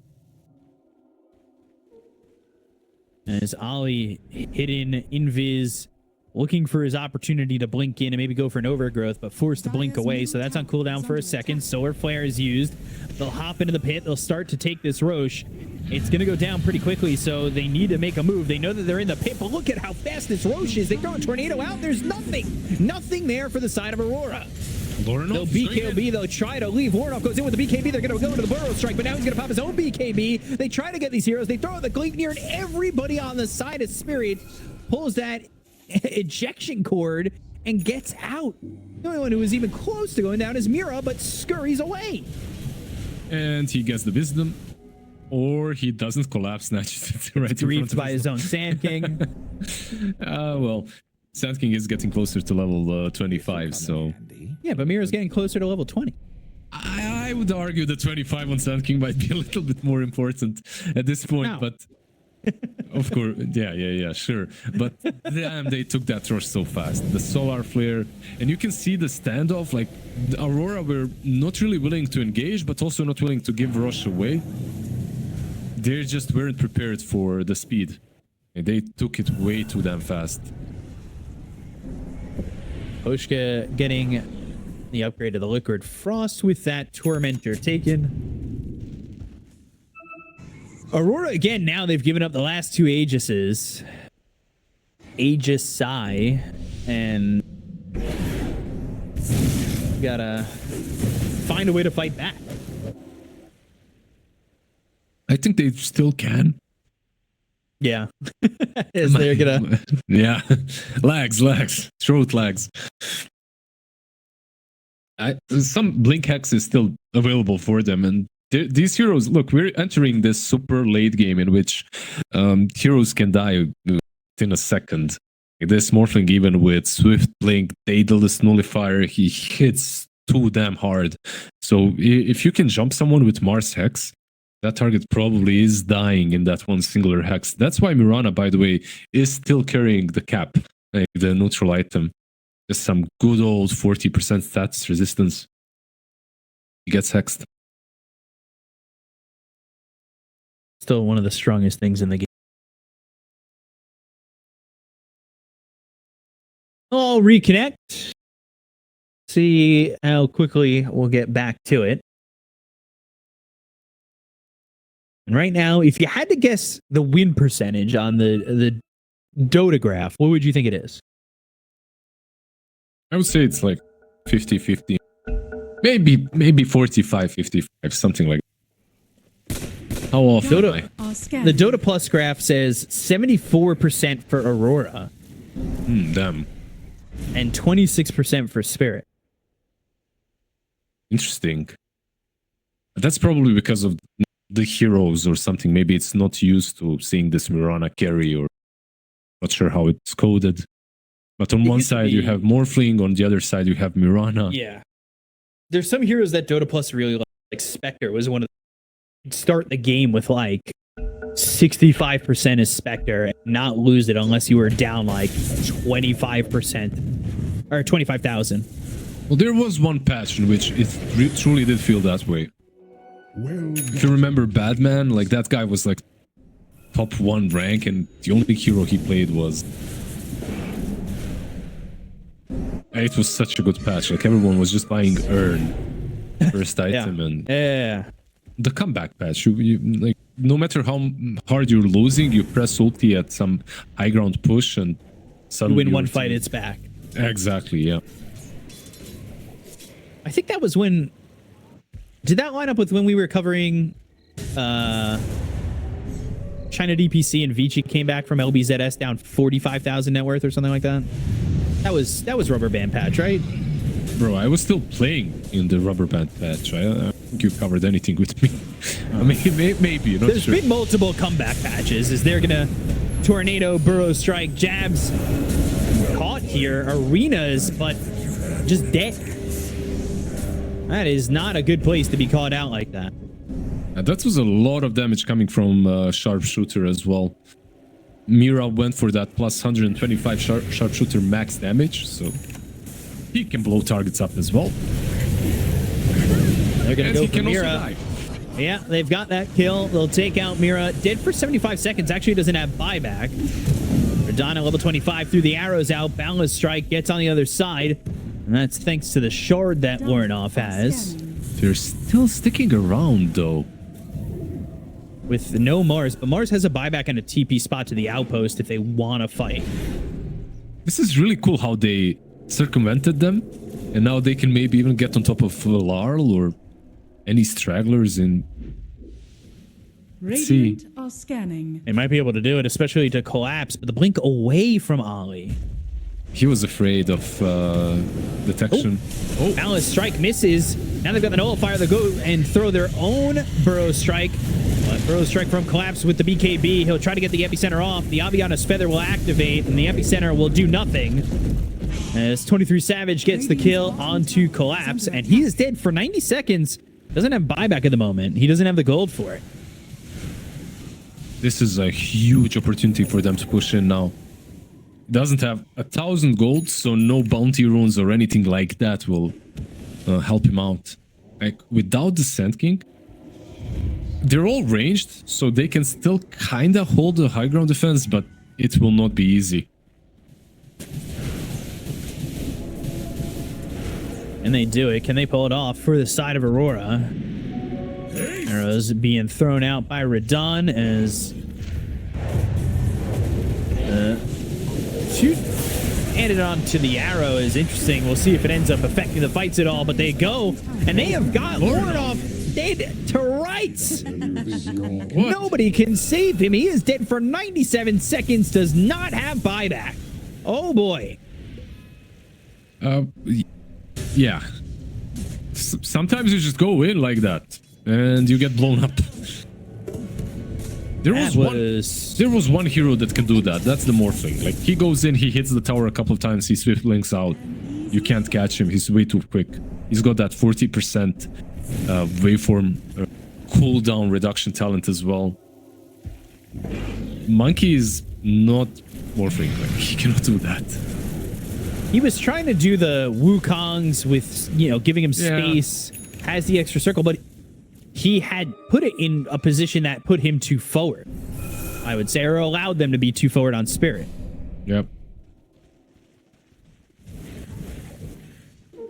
As Ollie hidden invis, looking for his opportunity to blink in and maybe go for an overgrowth, but forced to blink away, so that's on cooldown for a second. Solar Flare is used. They'll hop into the pit. They'll start to take this Roche. It's going to go down pretty quickly, so they need to make a move. They know that they're in the pit, but look at how fast this Roche is. They throw a tornado out. There's nothing there for the side of Aurora. They'll BKB. They'll try to leave. Lornoff goes in with the BKB. They're going to go into the Burrow Strike, but now he's going to pop his own BKB. They try to get these heroes. They throw the Gleipnir, and everybody on the side of Spirit pulls that ejection cord and gets out. The only one who was even close to going down is Mira, but scurries away. And he gets the Wisdom. Or he doesn't collapse, snatches it right in front Griefed of by his own Sand King. Well, Sand King is getting closer to level 25, so... Yeah, but Mira's getting closer to level 20. I would argue that 25 on Sand King might be a little bit more important at this point, but... Of course, yeah, sure. But damn, they took that rush so fast. The Solar Flare, and you can see the standoff, like, the Aurora were not really willing to engage, but also not willing to give rush away. They just weren't prepared for the speed. And they took it way too damn fast. Oshka getting the upgrade to the Liquid Frost with that Tormentor taken. Aurora, again, now they've given up the last 2 Aegises. Aegis Sai. And gotta find a way to fight back. I think they still can. Yeah. Is they're gonna... Yeah. Lags. Throat lags. Some Blink Hex is still available for them, and these heroes, look, we're entering this super late game in which heroes can die in a second. This Morphling, even with Swift Blink, Daedalus Nullifier, he hits too damn hard. So if you can jump someone with Mars Hex, that target probably is dying in that one singular hex. That's why Mirana, by the way, is still carrying the cap, like the neutral item. Just some good old 40% stats resistance. He gets hexed. Still one of the strongest things in the game. I'll reconnect. See how quickly we'll get back to it. And right now, if you had to guess the win percentage on the Dota graph, what would you think it is? I would say it's like 50-50. Maybe 45-55, something like that. How often? The Dota Plus graph says 74% for Aurora. Damn. And 26% for Spirit. Interesting. That's probably because of the heroes or something. Maybe it's not used to seeing this Mirana carry, or not sure how it's coded. But on one side you have Morphling, on the other side you have Mirana. Yeah. There's some heroes that Dota Plus really like. Spectre was one of the... Start the game with like 65% is Spectre, and not lose it unless you were down like 25% or 25,000. Well, there was one patch in which it truly did feel that way. If you remember Batman, like that guy was like top 1 rank, and the only hero he played was... It was such a good patch. Like everyone was just buying Urn first item, and the comeback patch. You like, no matter how hard you're losing, you press ulti at some high ground push, and suddenly you win one fight, it's back. Exactly. Yeah. I think that was when... Did that line up with when we were covering China DPC and Vici came back from LBZS down 45,000 net worth or something like that? That was Rubber Band patch, right? Bro, I was still playing in the Rubber Band patch. I don't think you covered anything with me. I mean, maybe. Not There's sure. been multiple comeback patches. Is they're gonna tornado, burrow strike, jabs caught here, arenas, but just dead. That is not a good place to be caught out like that. And that was a lot of damage coming from Sharpshooter as well. Mira went for that plus 125 Sharpshooter max damage, so he can blow targets up as well. They're going to go for Mira. Also die. Yeah, they've got that kill. They'll take out Mira. Dead for 75 seconds. Actually doesn't have buyback. Radana level 25 threw the arrows out. Boundless Strike gets on the other side. And that's thanks to the shard that Warnoff has. They're still sticking around, though. With no Mars. But Mars has a buyback and a TP spot to the outpost if they want to fight. This is really cool how they circumvented them. And now they can maybe even get on top of Larl or any stragglers in... Let's see. Radiant are scanning. They might be able to do it, especially to collapse. But the blink away from Ollie. He was afraid of detection. Oh. Boundless Strike misses. Now they've got the nullifier. They'll go and throw their own Burrow Strike. But Burrow Strike from Collapse with the BKB. He'll try to get the epicenter off. The Aviana's Feather will activate, and the epicenter will do nothing. As 23 Savage gets the kill onto Collapse, and he is dead for 90 seconds. Doesn't have buyback at the moment. He doesn't have the gold for it. This is a huge opportunity for them to push in now. Doesn't have 1,000 gold, so no bounty runes or anything like that will help him out. Like, without the Sand King, they're all ranged, so they can still kind of hold the high ground defense, but it will not be easy. And they do it. Can they pull it off for the side of Aurora? Arrows being thrown out by Radon as... shoot. Handed on to the arrow is interesting. We'll see if it ends up affecting the fights at all, but they go, and they have got Warnoff dead to rights. Nobody can save him. He is dead for 97 seconds, does not have buyback. Oh boy. Yeah. Sometimes you just go in like that, and you get blown up. There was one hero that can do that. That's the morphling. Like, he goes in, he hits the tower a couple of times, he swift links out. You can't catch him. He's way too quick. He's got that 40% waveform cooldown reduction talent as well. Monkey is not morphling. Like, he cannot do that. He was trying to do the Wukongs with, you know, giving him space, has the extra circle, but he had put it in a position that put him too forward, I would say, or allowed them to be too forward on Spirit. Yep.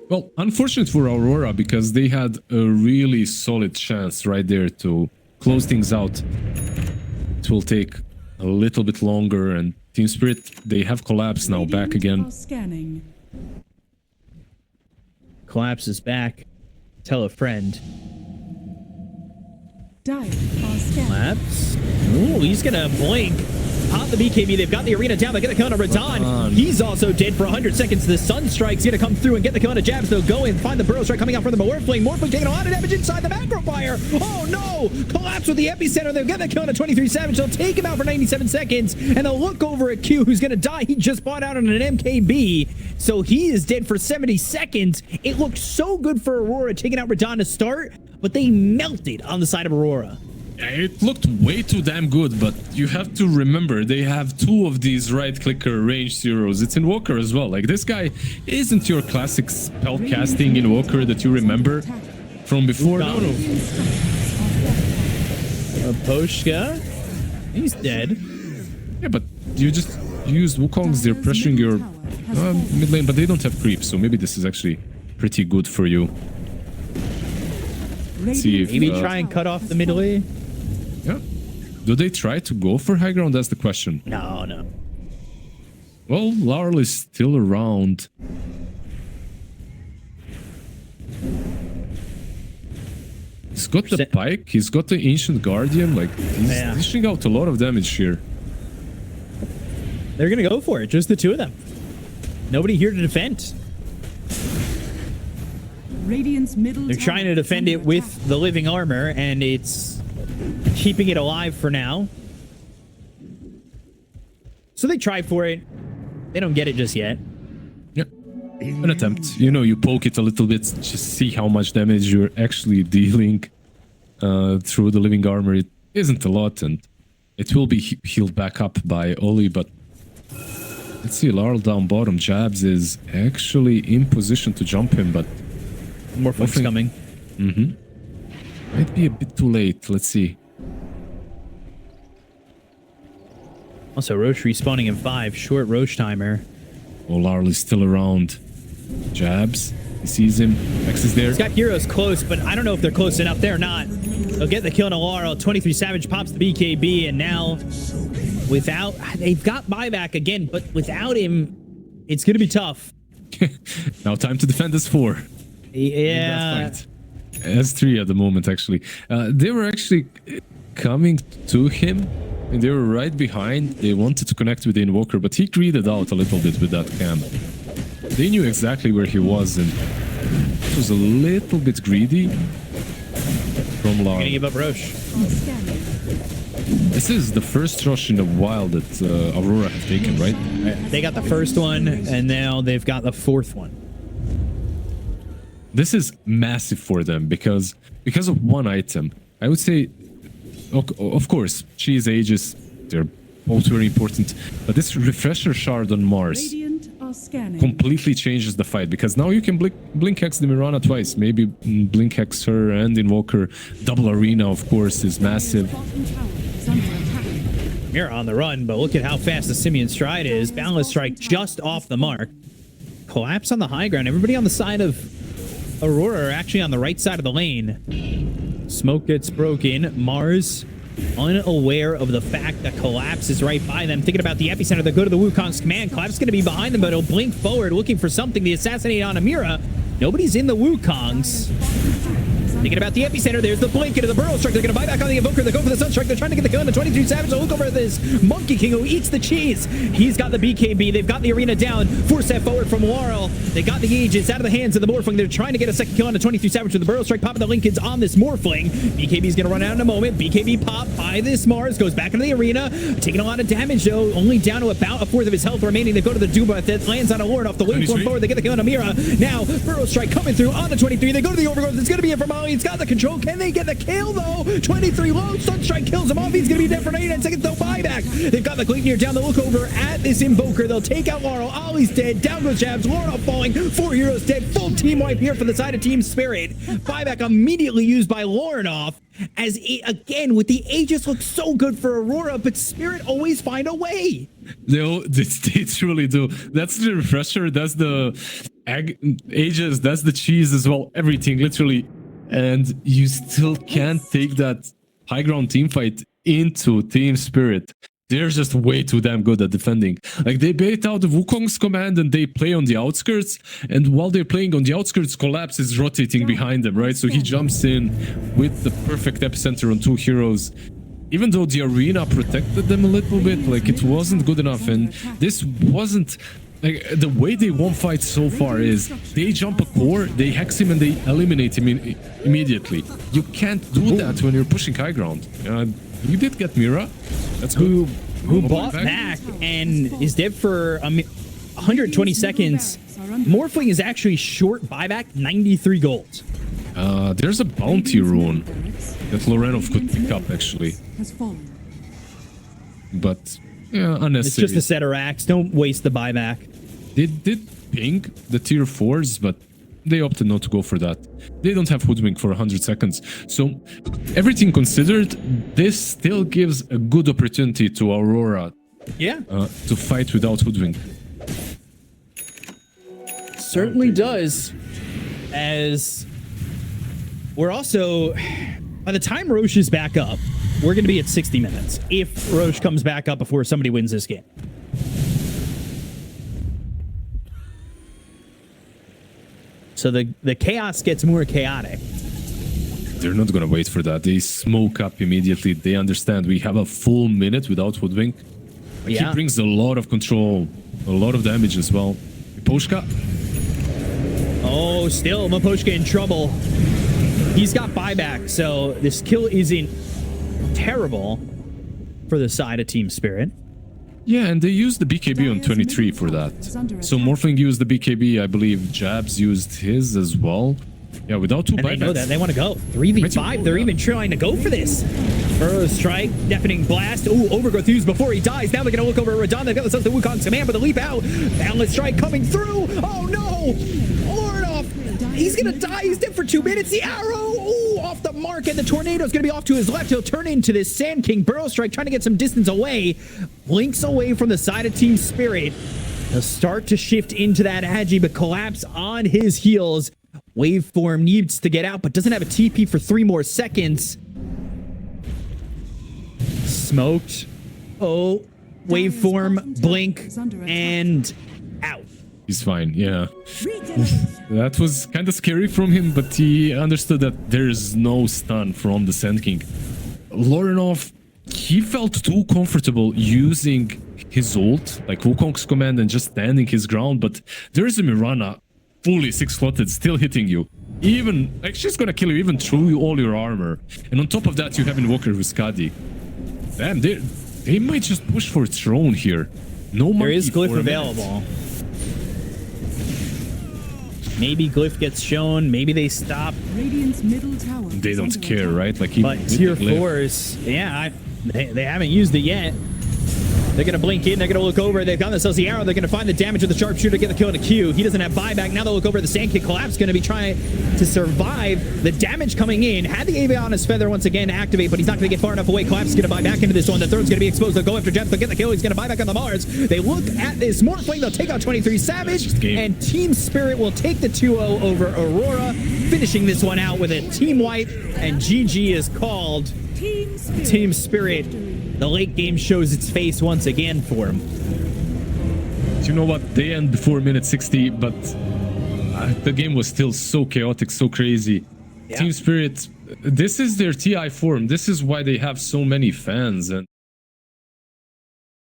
Well, unfortunate for Aurora, because they had a really solid chance right there to close things out. It will take a little bit longer, and Team Spirit, they have Collapse now back again. Scanning. Collapse is back. Tell a friend. Dire are scanning. Collapse. Ooh, he's gonna blink. Pop the BKB. They've got the arena down. They get the kill on Radon. He's also dead for 100 seconds. The Sunstrike's gonna come through and get the kill on Jabs. They'll go and find the Burrow Strike coming out from the Morphling. Morphling taking a lot of damage inside the macro fire. Oh no! Collapse with the epicenter. They'll get the kill on a 23 Savage. They'll take him out for 97 seconds. And they'll look over at Q, who's gonna die. He just bought out on an MKB. So he is dead for 70 seconds. It looked so good for Aurora taking out Radon to start, but they melted on the side of Aurora. It looked way too damn good, but you have to remember they have two of these right-clicker range zeros. It's Invoker as well. Like, this guy isn't your classic spell casting Invoker that you remember from before. No. Poshka, he's dead. Yeah, but you just use Wukongs. They're pressuring your mid lane, but they don't have creep, so maybe this is actually pretty good for you. Let's see if maybe try and cut off the mid lane. Yeah. Do they try to go for high ground? That's the question. No. Well, Larl is still around. He's got the pike. He's got the Ancient Guardian. Like, he's dishing out a lot of damage here. They're going to go for it. Just the two of them. Nobody here to defend. Radiant's middle They're trying to defend it with the living armor, and it's keeping it alive for now. So they try for it. They don't get it just yet. Yep. An attempt. You know, you poke it a little bit, just see how much damage you're actually dealing through the living armor. It isn't a lot, and it will be healed back up by Oli, but let's see, Larl down bottom. Jabs is actually in position to jump him, but more folks coming. Might be a bit too late. Let's see. Also, Roche respawning in 5. Short Roche timer. Oh, Larl is still around. Jabs. He sees him. X is there. He's got heroes close, but I don't know if they're close enough. They're not. They'll get the kill on Larl. 23 Savage pops the BKB, and now without... They've got buyback again, but without him, it's going to be tough. Now time to defend this 4. Yeah. S3 at the moment, actually. They were actually coming to him, and they were right behind. They wanted to connect with the Invoker, but he greeded out a little bit with that cam. They knew exactly where he was, and it was a little bit greedy from Larl. Gonna give up Roche. This is the first rush in a while that Aurora have taken, right? They got the first one, and now they've got the 4th one. This is massive for them because of one item. I would say, of course, Cheese Aegis, they're both very important, but this Refresher Shard on Mars completely changes the fight, because now you can blink hex the Mirana twice, maybe blink hex her and Invoker. Double Arena, of course, is massive. Mira on the run, but look at how fast the Simian Stride is. Boundless Strike just off the mark. Collapse on the high ground. Everybody on the side of Aurora are actually on the right side of the lane. Smoke gets broken. Mars unaware of the fact that Collapse is right by them. Thinking about the epicenter, they go to the Wukong's command. Collapse is going to be behind them, but he'll blink forward looking for something. The assassinate on Amira. Nobody's in the Wukongs. Thinking about the epicenter, there's the blink into the burrow strike. They're going to buy back on the Invoker. They go for the Sunstrike. They're trying to get the kill on the 23 Savage. Look over at this Monkey King who eats the cheese. He's got the BKB. They've got the arena down. 4 step forward from Laurel. They got the Aegis out of the hands of the Morphling. They're trying to get a second kill on the 23 Savage with the burrow strike. Popping the Lincolns on this Morphling. BKB's going to run out in a moment. BKB pop by this Mars. Goes back into the arena. Taking a lot of damage though. Only down to about a fourth of his health remaining. They go to the Duba that lands on a Lord off the waveform forward. They get the kill on Amira. Now, burrow strike coming through on the 23. They go to the overgrowth. It's going to be it for Molly. It's got the control. Can they get the kill though? 23 low. Sunstrike kills him off. He's going to be dead for 99 seconds. They'll buy back. They've got the Gleaner down to look over at this Invoker. They'll take out Laurel. Ollie's dead. Down goes Jabs. Laurel falling. 4 heroes dead. Full team wipe here for the side of Team Spirit. Buyback immediately used by Lorenoff. As it, again, with the Aegis looks so good for Aurora, but Spirit always find a way. They truly do. That's the refresher. That's the Aegis. That's the cheese as well. Everything, literally. And you still can't take that high ground team fight into Team Spirit. They're just way too damn good at defending. Like, they bait out the Wukong's command and they play on the outskirts. And while they're playing on the outskirts, Collapse is rotating behind them, right? So he jumps in with the perfect epicenter on 2 heroes. Even though the arena protected them a little bit, like, it wasn't good enough. And this wasn't... Like, the way they won fights so far is they jump a core, they hex him, and they eliminate him immediately. You can't do that when you're pushing high ground. You did get Mira. That's good. Who bought back and is dead for 120 seconds. Morphling is actually short buyback, 93 gold. There's a bounty rune that Lorenov could pick up, actually. But, yeah, unnecessary. It's just a set of racks. Don't waste the buyback. They did ping the tier 4s, but they opted not to go for that. They don't have Hoodwink for 100 seconds. So, everything considered, this still gives a good opportunity to Aurora to fight without Hoodwink. Certainly does. As we're also, by the time Roche is back up, we're going to be at 60 minutes. If Roche comes back up before somebody wins this game. So the chaos gets more chaotic. They're not going to wait for that. They smoke up immediately. They understand we have a full minute without Hoodwink. Like, he brings a lot of control, a lot of damage as well. Miposhka. Oh, still Miposhka in trouble. He's got buyback, so this kill isn't terrible for the side of Team Spirit. Yeah, and they used the BKB on 23 for that. So Morphling used the BKB, I believe Jabs used his as well. Yeah, without 2 buybacks. They know that. They want to go. 3v5. They're even trying to go for this. Burrow strike, deafening blast. Ooh, overgrowth used before he dies. Now they're going to look over at Radon. They've got the Wukong's command, but the leap out. Boundless strike coming through. Oh, no. Lorenoff. He's going to die. He's dead for 2 minutes. The arrow. Ooh, off the mark. And the tornado's going to be off to his left. He'll turn into this Sand King. Burrow strike trying to get some distance away. Blinks away from the side of Team Spirit. He'll start to shift into that Agi, but Collapse on his heels. Waveform needs to get out, but doesn't have a TP for 3 more seconds. Smoked. Oh, Waveform, blink, and out. He's fine, yeah. That was kind of scary from him, but he understood that there's no stun from the Sand King. Lorenov, he felt too comfortable using his ult, like Wukong's command, and just standing his ground, but there's a Mirana fully 6-slotted, still hitting you. Even, like, she's gonna kill you even through all your armor. And on top of that, you have Invoker with Skadi. Damn, they might just push for throne here. No, there is Glyph available. Maybe Glyph gets shown, maybe they stop. Radiant's middle tower. They don't care, right? Like, but tier 4s, yeah, they haven't used it yet. They're going to blink in. They're going to look over. They've got themselves the arrow. They're going to find the damage with the sharpshooter, get the kill in a Q. He doesn't have buyback. Now they'll look over the Sand King. Collapse going to be trying to survive the damage coming in. Had the AV on his feather once again to activate, but he's not going to get far enough away. Collapse is going to buy back into this one. The throat's going to be exposed. They'll go after Jeff. They'll get the kill. He's going to buy back on the Mars. They look at this Morphling. They'll take out 23 Savage. And Team Spirit will take the 2-0 over Aurora, finishing this one out with a team wipe. And GG is called. Team Spirit. The late game shows its face once again for him. You know what? They end before minute 60, but the game was still so chaotic, so crazy. Team Spirit, this is their TI form. This is why they have so many fans, and